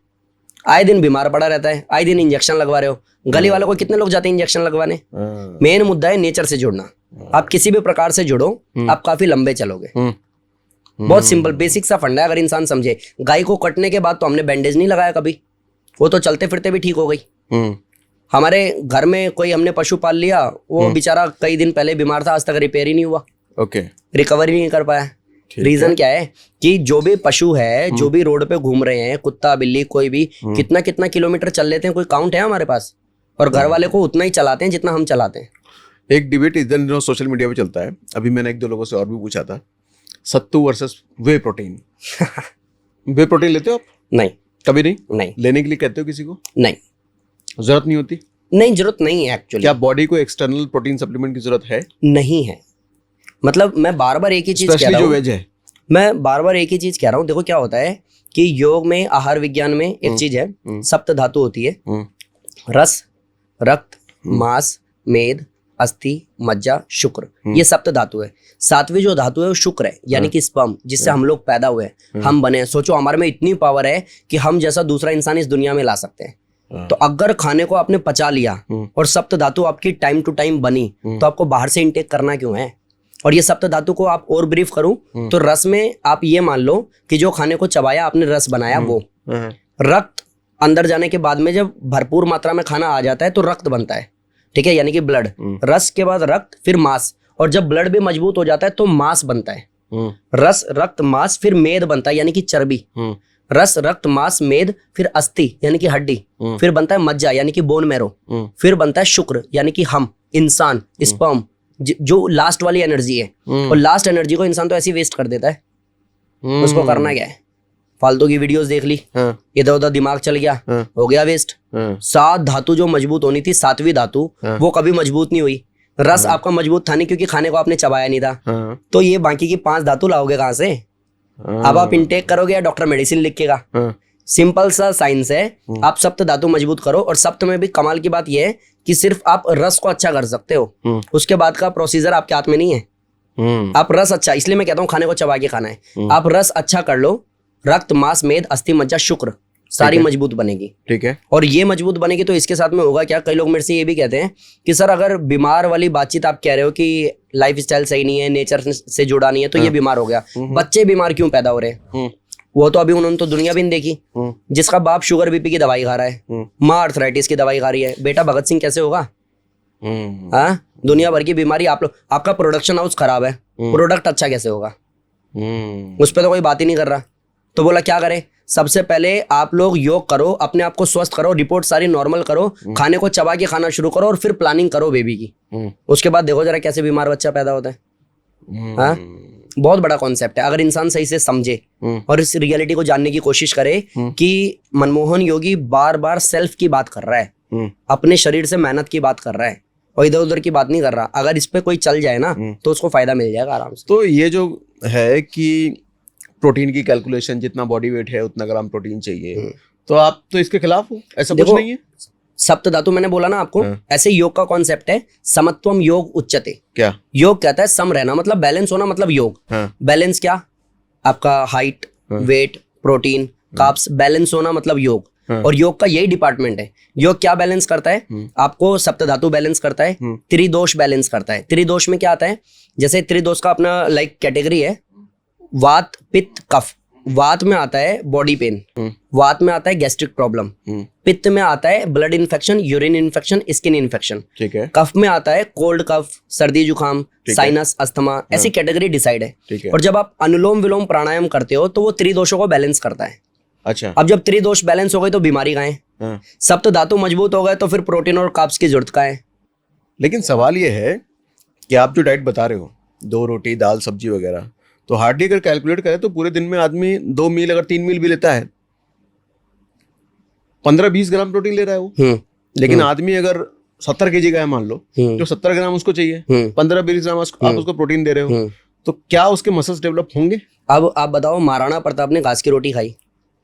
S1: आए दिन बीमार पड़ा रहता है, आए दिन इंजेक्शन लगवा रहे हो। गली वालों को कितने लोग जाते हैं इंजेक्शन लगवाने। मेन मुद्दा है नेचर से जुड़ना। आप किसी भी प्रकार से जुड़ो, आप काफी लंबे चलोगे। बहुत सिंपल बेसिक सा फंडा है, अगर इंसान समझे। गाय को कटने के बाद तो हमने बैंडेज नहीं लगाया कभी, वो तो चलते फिरते भी ठीक हो गई। हमारे घर में कोई हमने पशु पाल लिया, वो बेचारा कई दिन पहले बीमार था, आज तक रिपेयर ही नहीं हुआ, रिकवर ही नहीं कर पाया। रीजन क्या है कि जो भी पशु है, जो भी रोड पे घूम रहे हैं, कुत्ता बिल्ली कोई भी, कितना कितना किलोमीटर चल लेते हैं, कोई काउंट है हमारे पास? और घर वाले को उतना ही चलाते हैं जितना हम चलाते हैं।
S2: एक डिबेट इधर दिनों सोशल मीडिया पे चलता है, अभी मैंने 1-2 लोगों से और भी पूछा था, सत्तू वर्सेस वे प्रोटीन। वे प्रोटीन लेते हो आप?
S1: नहीं,
S2: कभी नहीं?
S1: नहीं।
S2: लेने के लिए कहते हो किसी को?
S1: नहीं,
S2: जरूरत नहीं होती?
S1: नहीं, जरूरत नहीं है एक्चुअली।
S2: क्या बॉडी को एक्सटर्नल प्रोटीन सप्लीमेंट की जरूरत है?
S1: नहीं है। मतलब मैं बार बार एक ही चीज कह रहा हूँ,
S2: वेज है,
S1: मैं बार बार एक ही चीज कह रहा हूँ। देखो क्या होता है कि योग में, आहार विज्ञान में एक चीज है, सप्त धातु होती है। रस, रक्त, मांस, मेद, अस्थि, मज्जा, शुक्र, ये सप्त धातु है। 7वीं जो धातु है वो शुक्र है, यानी कि स्पर्म, जिससे हम लोग पैदा हुए हैं, हम बने हैं। सोचो हमारे में इतनी पावर है कि हम जैसा दूसरा इंसान इस दुनिया में ला सकते हैं। तो अगर खाने को आपने पचा लिया और सप्त धातु आपकी टाइम टू टाइम बनी, तो आपको बाहर से इंटेक करना क्यों है? और ये सप्त धातु को आप और ब्रीफ करूं तो रस में आप ये मान लो कि जो खाने को चबाया आपने, रस बनाया वो। रक्त अंदर जाने के बाद में जब भरपूर मात्रा में खाना आ जाता है तो रक्त बनता है, ठीक है, यानी कि ब्लड। रस के बाद रक्त, फिर मांस, और जब ब्लड भी मजबूत हो जाता है तो मांस बनता है। रस, रक्त, मांस, फिर मेद बनता है, यानी कि चर्बी। रस, रक्त, मांस, मेद, फिर अस्थि यानी कि हड्डी, फिर बनता है मज्जा यानी कि बोन मैरो, फिर बनता है शुक्र यानी कि हम इंसान, स्पर्म, जो लास्ट वाली एनर्जी है। और लास्ट एनर्जी को इंसान तो ऐसे ही वेस्ट कर देता है। उसको करना क्या है? फालतू की वीडियोस देख ली, इधर उधर दिमाग चल गया, हो गया वेस्ट। 7 धातु जो मजबूत होनी थी, 7वीं धातु, वो कभी मजबूत नहीं हुई। रस आपका मजबूत था नहीं, क्योंकि खाने को आपने चबाया नहीं था। तो ये बाकी की 5 धातु लाओगे कहाँ से? अब आप इनटेक करोगे या डॉक्टर मेडिसिन लिखेगा? सिंपल सा साइंस है। आप सप्त धातु मजबूत करो। और सप्त में भी कमाल की बात यह है कि सिर्फ आप रस को अच्छा कर सकते हो, उसके बाद का प्रोसीजर आपके हाथ में नहीं है। आप रस अच्छा, इसलिए मैं कहता हूँ खाने को चबा के खाना है। आप रस अच्छा कर लो, रक्त, मांस, मेद, अस्थि, मज्जा, शुक्र, सारी मजबूत बनेगी।
S2: ठीक है।
S1: और ये मजबूत बनेगी तो इसके साथ में होगा क्या? कई लोग मेरे से ये भी कहते हैं कि सर अगर बीमार वाली बातचीत आप कह रहे हो कि लाइफ स्टाइल सही नहीं है, नेचर से जुड़ा नहीं है, तो ये बीमार हो गया। बच्चे बीमार क्यों पैदा हो रहे हैं? वो तो अभी उन्होंने तो दुनिया भी नहीं देखी। जिसका बाप शुगर बीपी की दवाई खा रहा है, माँ आर्थराइटिस की दवाई खा रही है, बेटा भगत सिंह कैसे होगा? हाँ, दुनिया भर की बीमारी। आप लोग, आपका प्रोडक्शन हाउस खराब है, प्रोडक्ट अच्छा कैसे होगा? उस पर तो कोई बात ही नहीं कर रहा। तो बोला क्या करें? सबसे पहले आप लोग योग करो, अपने आप को स्वस्थ करो, रिपोर्ट सारी नॉर्मल करो, खाने को चबा के खाना शुरू करो, और फिर प्लानिंग करो बेबी की। उसके बाद देखो जरा कैसे बीमार बच्चा पैदा होता है। हाँ, बहुत बड़ा कॉन्सेप्ट है। अगर इंसान सही से समझे और इस रियलिटी को जानने की कोशिश करे कि मनमोहन योगी बार बार सेल्फ की बात कर रहा है, अपने शरीर से मेहनत की बात कर रहा है, और इधर उधर की बात नहीं कर रहा। अगर इस पे कोई चल जाए ना तो उसको फायदा मिल जाएगा आराम से।
S2: तो ये जो है कि प्रोटीन की कैलकुलेशन, जितना बॉडी वेट है उतना ग्राम प्रोटीन चाहिए, तो आप तो इसके खिलाफ हो? ऐसा कुछ नहीं है।
S1: सप्त धातु मैंने बोला ना आपको, ऐसे योग का कॉन्सेप्ट है समत्वम योग उच्यते।
S2: क्या
S1: योग कहता है सम रहना, मतलब बैलेंस होना, मतलब योग। बैलेंस क्या? आपका height, weight, protein, carbs, balance होना मतलब योग। और योग का यही डिपार्टमेंट है। योग क्या बैलेंस करता है? आपको सप्त धातु बैलेंस करता है, त्रिदोष बैलेंस करता है। त्रिदोष में क्या आता है? जैसे त्रिदोष का अपना लाइक कैटेगरी है, वात, पित्त, कफ। वात में आता है बॉडी पेन, वात में आता है गैस्ट्रिक प्रॉब्लम, पित्त में आता है blood infection, urine infection, skin infection, ठीक है। कफ में आता है कोल्ड कफ, सर्दी जुकाम, साइनस, अस्थमा, ऐसी कैटेगरी डिसाइड है। और जब आप अनुलोम विलोम प्राणायाम करते हो तो वो त्रिदोषों को बैलेंस करता है।
S2: अच्छा,
S1: अब जब त्रिदोष बैलेंस हो गए तो बीमारी कहाँ है? सप्त धातु मजबूत हो गए तो फिर प्रोटीन और कार्ब्स की जरूरत कहाँ है?
S2: लेकिन सवाल ये है कि आप जो डाइट बता रहे हो, 2 रोटी दाल सब्जी वगैरह, तो हार्डली अगर कैलकुलेट करें तो पूरे दिन में आदमी 2 मील अगर 3 मील भी लेता है 15-20 ग्राम प्रोटीन ले रहा है वो। लेकिन आदमी अगर 70 kg का है मान लो, जो 70 ग्राम उसको चाहिए, 15-20 ग्राम आप उसको प्रोटीन दे रहे हो, तो क्या उसके मसल्स डेवलप होंगे?
S1: अब आप बताओ, महाराणा प्रताप ने घास की रोटी खाई,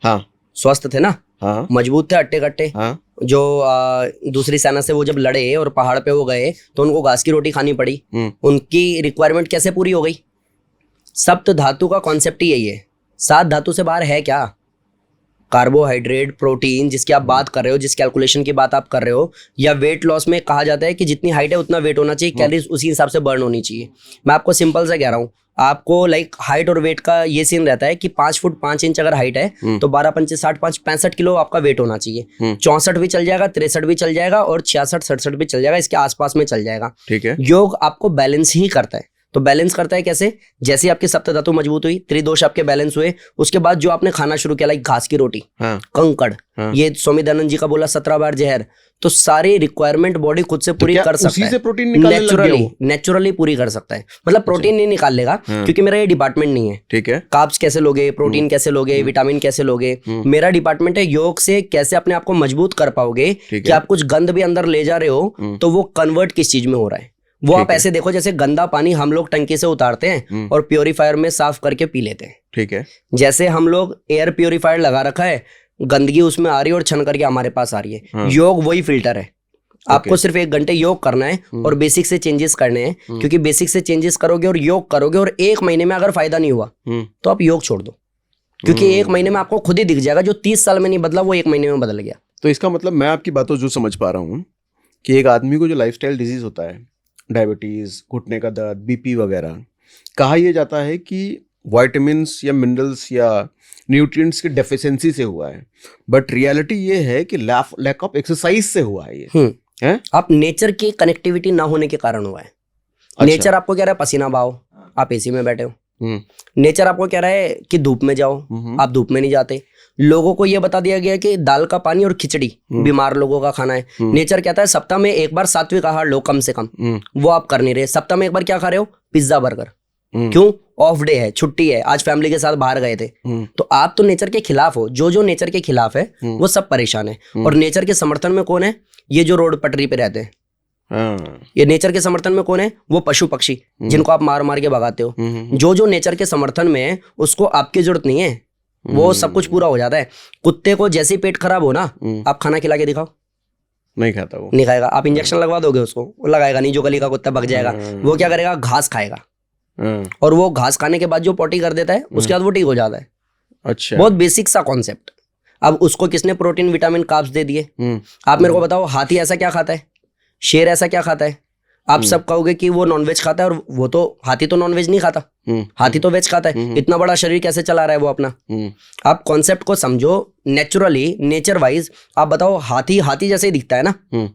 S2: हाँ,
S1: स्वस्थ थे ना,
S2: हाँ,
S1: मजबूत थे, अट्टे कट्टे।
S2: हाँ।
S1: जो दूसरी सेना से वो जब लड़े और पहाड़ पे वो गए तो उनको घास की रोटी खानी पड़ी। उनकी रिक्वायरमेंट कैसे पूरी हो गई? सप्त धातु का कॉन्सेप्ट ही यही है। 7 धातु से बाहर है क्या? कार्बोहाइड्रेट, प्रोटीन, जिसकी आप बात कर रहे हो, जिस कैलकुलेशन की बात आप कर रहे हो, या वेट लॉस में कहा जाता है कि जितनी हाइट है उतना वेट होना चाहिए, कैलोरीज उसी हिसाब से बर्न होनी चाहिए। मैं आपको सिंपल सा कह रहा हूँ, आपको लाइक हाइट और वेट का ये सीन रहता है कि 5 फुट 5 इंच अगर हाइट है तो 12 पंचे 60 5 65 किलो आपका वेट होना चाहिए। 64 भी चल जाएगा, 63 भी चल जाएगा और 66 67 भी चल जाएगा, इसके आसपास में चल जाएगा। ठीक है। योग आपको बैलेंस ही करता है। तो बैलेंस करता है कैसे? जैसे आपकी सप्त धातु मजबूत हुई, त्रिदोष आपके बैलेंस हुए, उसके बाद जो आपने खाना शुरू किया लाइक घास की रोटी, कंकड़, ये स्वामी दयानंद जी का बोला 17 बार जहर, तो सारी रिक्वायरमेंट बॉडी खुद से पूरी कर सकता है। प्रोटीन नेचुरली पूरी कर सकता है। मतलब प्रोटीन नहीं निकाल लेगा क्योंकि मेरा ये डिपार्टमेंट नहीं है। ठीक है। कार्ब्स कैसे लोगे, प्रोटीन कैसे लोगे, विटामिन कैसे लोगे, मेरा डिपार्टमेंट है योग से कैसे अपने आप को मजबूत कर पाओगे कि आप कुछ गंद भी अंदर ले जा रहे हो तो वो कन्वर्ट किस चीज में हो रहा है। वो आप ऐसे देखो जैसे गंदा पानी हम लोग टंकी से उतारते हैं और प्योरीफायर में साफ करके पी लेते हैं। ठीक है। जैसे हम लोग एयर प्योरीफायर लगा रखा है, गंदगी उसमें आ रही है और छन करके हमारे पास आ रही है। योग वही फिल्टर है। आपको सिर्फ 1 घंटे योग करना है और बेसिक से चेंजेस करने हैं, क्योंकि बेसिक से चेंजेस करोगे और योग करोगे और 1 महीने में अगर फायदा नहीं हुआ तो आप योग छोड़ दो, क्योंकि 1 महीने में आपको खुद ही दिख जाएगा जो 30 साल में नहीं बदला वो 1 महीने में बदल गया।
S2: तो इसका मतलब मैं आपकी बातों जो समझ पा रहा हूँ कि एक आदमी को जो लाइफस्टाइल डिजीज होता है, डायबिटीज, घुटने का दर्द, बीपी वगैरह, कहा यह जाता है कि विटामिन्स या मिनरल्स या न्यूट्रिएंट्स की डेफिशिएंसी से हुआ है, बट रियलिटी ये है कि लैक ऑफ एक्सरसाइज से हुआ है ये है?
S1: आप नेचर की कनेक्टिविटी ना होने के कारण हुआ है। अच्छा। नेचर आपको कह रहा है पसीना बहाओ, आप एसी में बैठे हो। नेचर आपको कह रहा है कि धूप में जाओ, आप धूप में नहीं जाते। लोगों को यह बता दिया गया कि दाल का पानी और खिचड़ी बीमार लोगों का खाना है। नेचर कहता है सप्ताह में 1 बार सात्विक आहार लो कम से कम, वो आप कर नहीं रहे। सप्ताह में 1 बार क्या खा रहे हो? Pizza, burger. क्यों? ऑफ डे है, छुट्टी है, आज फैमिली के साथ बाहर गए थे। तो आप तो नेचर के खिलाफ हो। जो नेचर के खिलाफ है वो सब परेशान है। और नेचर के समर्थन में कौन है? ये जो रोड पटरी पे रहते हैं। ये नेचर के समर्थन में कौन है? वो पशु पक्षी जिनको आप मार मार के भगाते हो। जो नेचर के समर्थन में है उसको आपकी जरूरत नहीं है, वो सब कुछ पूरा हो जाता है। कुत्ते को जैसे पेट खराब हो ना, आप खाना खिला के दिखाओ,
S2: नहीं खाता, वो
S1: नहीं खाएगा। आप इंजेक्शन लगवा दोगे उसको, वो लगाएगा नहीं। जो गली का कुत्ता भग जाएगा, वो क्या करेगा? घास खाएगा। और वो घास खाने के बाद जो पोटी कर देता है उसके बाद वो ठीक हो जाता है। अच्छा, बहुत बेसिक सा कॉन्सेप्ट। अब उसको किसने प्रोटीन, विटामिन, कार्ब्स दे दिए? आप मेरे को बताओ, हाथी ऐसा क्या खाता है? शेर ऐसा क्या खाता है? आप सब कहोगे कि वो नॉनवेज खाता है, और वो तो हाथी तो नॉनवेज नहीं खाता, हाथी तो वेज खाता है। इतना बड़ा शरीर कैसे चला रहा है वो अपना? आप कॉन्सेप्ट को समझो नेचुरली, नेचर वाइज। आप बताओ, हाथी जैसे ही दिखता है ना,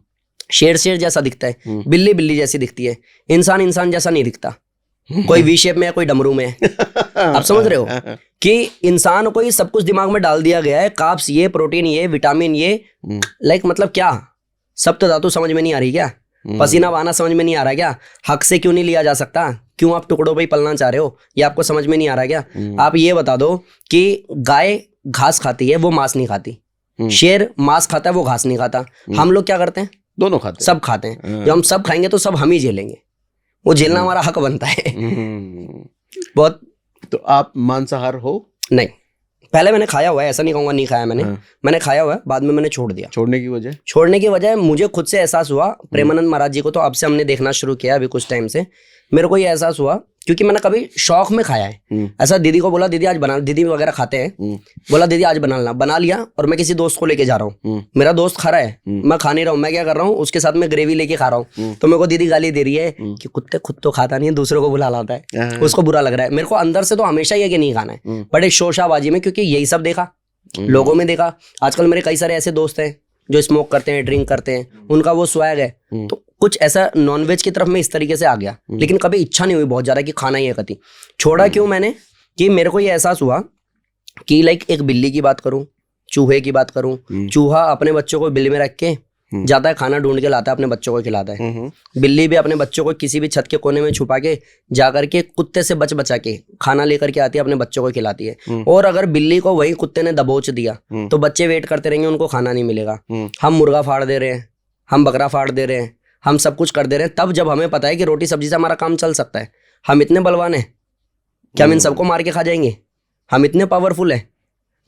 S1: शेर जैसा दिखता है, बिल्ली जैसी दिखती है, इंसान जैसा नहीं दिखता। कोई वी शेप में है, कोई डमरू में है। आप समझ रहे हो कि इंसान को ही सब कुछ दिमाग में डाल दिया गया है, कार्ब्स ये, प्रोटीन ये, विटामिन ये, लाइक मतलब क्या? सप्त धातु समझ में नहीं आ रही क्या? पसीना बहाना समझ में नहीं आ रहा क्या? हक से क्यों नहीं लिया जा सकता? क्यों आप टुकड़ों पे ही पलना चाह रहे हो? ये आपको समझ में नहीं आ रहा क्या? आप ये बता दो कि गाय घास खाती है, वो मांस नहीं खाती। शेर मांस खाता है, वो घास नहीं खाता। हम लोग क्या करते हैं?
S2: दोनों खाते हैं?
S1: सब खाते हैं। जब हम सब खाएंगे तो सब हम ही झेलेंगे, वो झेलना हमारा हक बनता है। बहुत।
S2: तो आप मांसाहार हो?
S1: नहीं, पहले मैंने खाया हुआ है, ऐसा नहीं कहूंगा नहीं खाया मैंने। मैंने खाया हुआ है, बाद में मैंने छोड़ दिया।
S2: छोड़ने की वजह?
S1: छोड़ने की वजह मुझे खुद से एहसास हुआ, प्रेमानंद महाराज जी को तो अब से हमने देखना शुरू किया अभी कुछ टाइम से। मेरे को ये एहसास हुआ क्योंकि मैंने कभी शौक में खाया है। ऐसा दीदी को बोला, दीदी आज बना, दीदी वगैरह खाते हैं, बोला दीदी आज बना लिया, और मैं किसी दोस्त को लेके जा रहा हूँ, मेरा दोस्त खा रहा है, मैं खा नहीं रहा हूँ, मैं क्या कर रहा हूँ उसके साथ में ग्रेवी लेके खा रहा हूँ, तो मेरे को दीदी गाली दे रही है कि कुत्ते खुद तो खाता नहीं है, दूसरों को बुला लाता है, उसको बुरा लग रहा है। मेरे को अंदर से तो हमेशा ये कि नहीं खाना है, बट एक शोशाबाजी में, क्योंकि यही सब देखा लोगों में देखा। आजकल मेरे कई सारे ऐसे दोस्त हैं जो स्मोक करते हैं, ड्रिंक करते हैं, उनका वो स्वैग है, तो कुछ ऐसा नॉनवेज की तरफ मैं इस तरीके से आ गया। लेकिन कभी इच्छा नहीं हुई बहुत ज्यादा कि खाना ही है कति। छोड़ा क्यों मैंने, कि मेरे को ये एहसास हुआ कि लाइक एक बिल्ली की बात करूं, चूहे की बात करूं, चूहा अपने बच्चों को बिल में रख के जाता है, खाना ढूंढ के लाता है, अपने बच्चों को खिलाता है। बिल्ली भी अपने बच्चों को किसी भी छत के कोने में छुपा के जाकर के कुत्ते से बचा के खाना लेकर के आती है, अपने बच्चों को खिलाती है। और अगर बिल्ली को वही कुत्ते ने दबोच दिया तो बच्चे वेट करते रहेंगे, उनको खाना नहीं मिलेगा। हम मुर्गा फाड़ दे रहे हैं, हम बकरा फाड़ दे रहे हैं, हम सब कुछ कर दे रहे हैं, तब जब हमें पता है कि रोटी सब्जी से हमारा काम चल सकता है। हम इतने बलवान हैं कि हम इन सबको मार के खा जाएंगे, हम इतने पावरफुल हैं।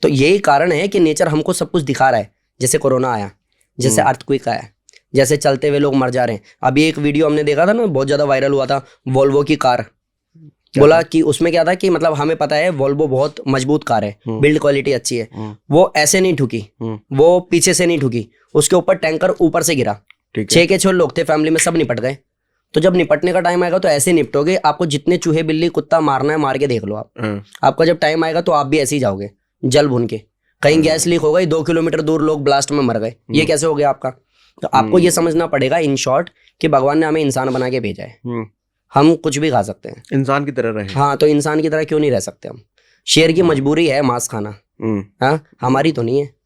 S1: तो यही कारण है कि नेचर हमको सब कुछ दिखा रहा है। जैसे कोरोना आया, जैसे अर्थक्वेक आया, जैसे चलते हुए लोग मर जा रहे हैं। अभी एक वीडियो हमने देखा था ना, बहुत ज्यादा वायरल हुआ था, वोल्वो की कार। बोला कि उसमें क्या था कि मतलब हमें पता है वोल्वो बहुत मजबूत कार है, बिल्ड क्वालिटी अच्छी है, वो ऐसे नहीं ठुकी, वो पीछे से नहीं ठुकी, उसके ऊपर टैंकर ऊपर से गिरा, 6 के 6 लोग थे फैमिली में, सब निपट गए। तो जब निपटने का टाइम आएगा तो ऐसे निपटोगे। आपको जितने चूहे बिल्ली कुत्ता मारना है मार के देख लो आप, आपका जब टाइम आएगा तो आप भी ऐसे ही जाओगे जल भुन के। कहीं गैस लीक हो गई, 2 किलोमीटर दूर लोग ब्लास्ट में मर गए, ये कैसे हो गया आपका? तो आपको ये समझना पड़ेगा इन शॉर्ट कि भगवान ने हमें इंसान बना के भेजा है, हम कुछ भी खा सकते हैं,
S2: इंसान की तरह रहे।
S1: हाँ, तो इंसान की तरह क्यों नहीं रह सकते हम? शेर की मजबूरी है मांस खाना, हाँ, हमारी तो नहीं है।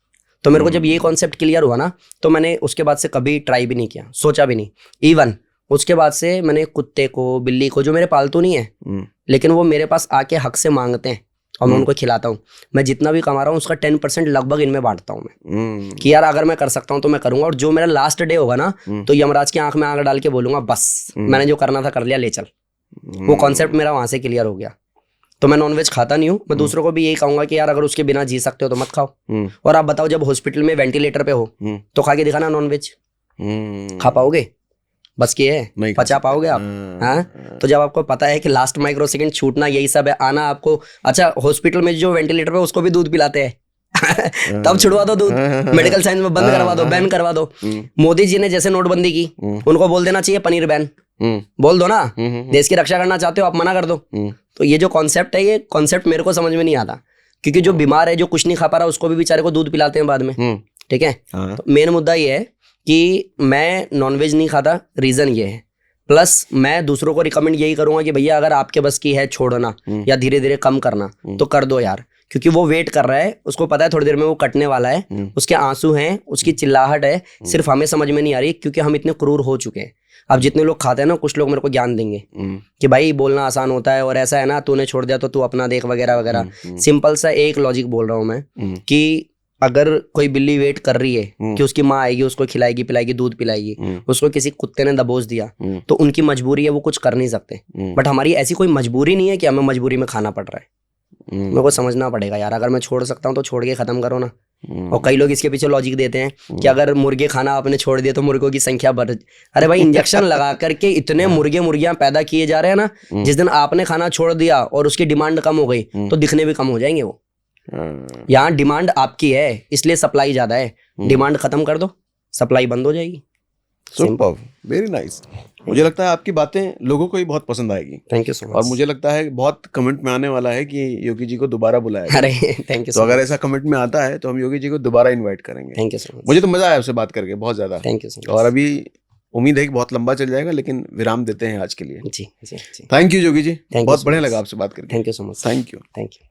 S1: तो मेरे को जब ये कॉन्सेप्ट क्लियर हुआ ना, तो मैंने उसके बाद से कभी ट्राई भी नहीं किया, सोचा भी नहीं। इवन उसके बाद से मैंने कुत्ते को, बिल्ली को, जो मेरे पालतू नहीं है लेकिन वो मेरे पास आके हक से मांगते हैं और मैं उनको खिलाता हूँ, मैं जितना भी कमा रहा हूँ उसका 10% लगभग इनमें बांटता हूँ मैं, कि यार अगर मैं कर सकता हूँ तो मैं करूंगा। और जो मेरा लास्ट डे होगा ना, तो यमराज की आंख में आंख डाल के बोलूंगा बस मैंने जो करना था कर लिया, ले चल। वो कॉन्सेप्ट मेरा वहां से क्लियर हो गया। तो मैं नॉनवेज खाता नहीं हूँ। मैं दूसरों को भी यही कहूंगा कि यार अगर उसके बिना जी सकते हो तो मत खाओ। और आप बताओ, जब हॉस्पिटल में वेंटिलेटर पे हो तो खा के दिखाना नॉनवेज, खा पाओगे? बस की है, पचा पाओगे आप? हाँ, तो जब आपको पता है कि लास्ट माइक्रो सेकंड छूटना यही सब है, आना आपको। अच्छा, हॉस्पिटल में जो वेंटिलेटर पे उसको भी दूध पिलाते हैं तब छुड़वा दो दूध, मेडिकल साइंस में बंद करवा दो, बैन करवा दो। मोदी जी ने जैसे नोटबंदी की, उनको बोल देना चाहिए पनीर बैन, बोल दो ना, देश की रक्षा करना चाहते हो आप, मना कर दो। तो ये जो कॉन्सेप्ट है, ये कॉन्सेप्ट मेरे को समझ में नहीं आता, क्योंकि जो बीमार है, जो कुछ नहीं खा पा रहा, उसको भी बेचारे को दूध पिलाते हैं बाद में, ठीक है। तो मेन मुद्दा ये है कि मैं नॉनवेज नहीं खाता, रीजन ये है। प्लस मैं दूसरों को रिकमेंड यही करूंगा कि भैया अगर आपके बस की है छोड़ना या धीरे धीरे कम करना तो कर दो यार, क्योंकि वो वेट कर रहा है, उसको पता है थोड़ी देर में वो कटने वाला है, उसके आंसू हैं, उसकी चिल्लाहट है, सिर्फ हमें समझ में नहीं आ रही क्योंकि हम इतने क्रूर हो चुके हैं। अब जितने लोग खाते हैं ना, कुछ लोग मेरे को ज्ञान देंगे कि भाई बोलना आसान होता है और ऐसा है ना, तूने छोड़ दिया तो तू अपना देख वगैरह वगैरह। सिंपल सा एक लॉजिक बोल रहा हूँ मैं कि अगर कोई बिल्ली वेट कर रही है कि उसकी माँ आएगी, उसको खिलाएगी पिलाएगी, दूध पिलाएगी, उसको किसी कुत्ते ने दबोच दिया तो उनकी मजबूरी है, वो कुछ कर नहीं सकते। बट हमारी ऐसी कोई मजबूरी नहीं है कि हमें मजबूरी में खाना पड़ रहा है। मेरे को समझना पड़ेगा यार, अगर मैं छोड़ सकता हूँ तो छोड़ के खत्म करो ना। और कई लोग इसके पीछे लॉजिक देते हैं कि अगर मुर्गे खाना आपने छोड़ दिया तो मुर्गों की संख्या बढ़। अरे भाई, इंजेक्शन लगा करके इतने मुर्गे मुर्गियां पैदा किए जा रहे हैं ना, जिस दिन आपने खाना छोड़ दिया और उसकी डिमांड कम हो गई तो दिखने भी कम हो जाएंगे वो। यहाँ डिमांड आपकी है इसलिए सप्लाई ज्यादा है, डिमांड खत्म कर दो, सप्लाई बंद हो जाएगी।
S2: Super, very nice. मुझे लगता है आपकी बातें लोगों को ही बहुत पसंद आएगी।
S1: Thank you so much.
S2: और मुझे लगता है बहुत कमेंट में आने वाला है कि योगी जी को दोबारा बुलाया।
S1: अरे थैंक यू।
S2: तो अगर ऐसा कमेंट में आता है तो हम योगी जी को दोबारा इनवाइट करेंगे।
S1: Thank you so much.
S2: मुझे तो मजा आया आपसे बात करके बहुत ज्यादा।
S1: Thank you so much.
S2: और अभी उम्मीद है कि बहुत लंबा चल जाएगा, लेकिन विराम देते हैं आज के लिए।
S1: जी जी जी।
S2: थैंक यू योगी जी,
S1: बहुत
S2: बढ़िया लगा आपसे बात करके।
S1: Thank you so much.
S2: Thank you.
S1: Thank you.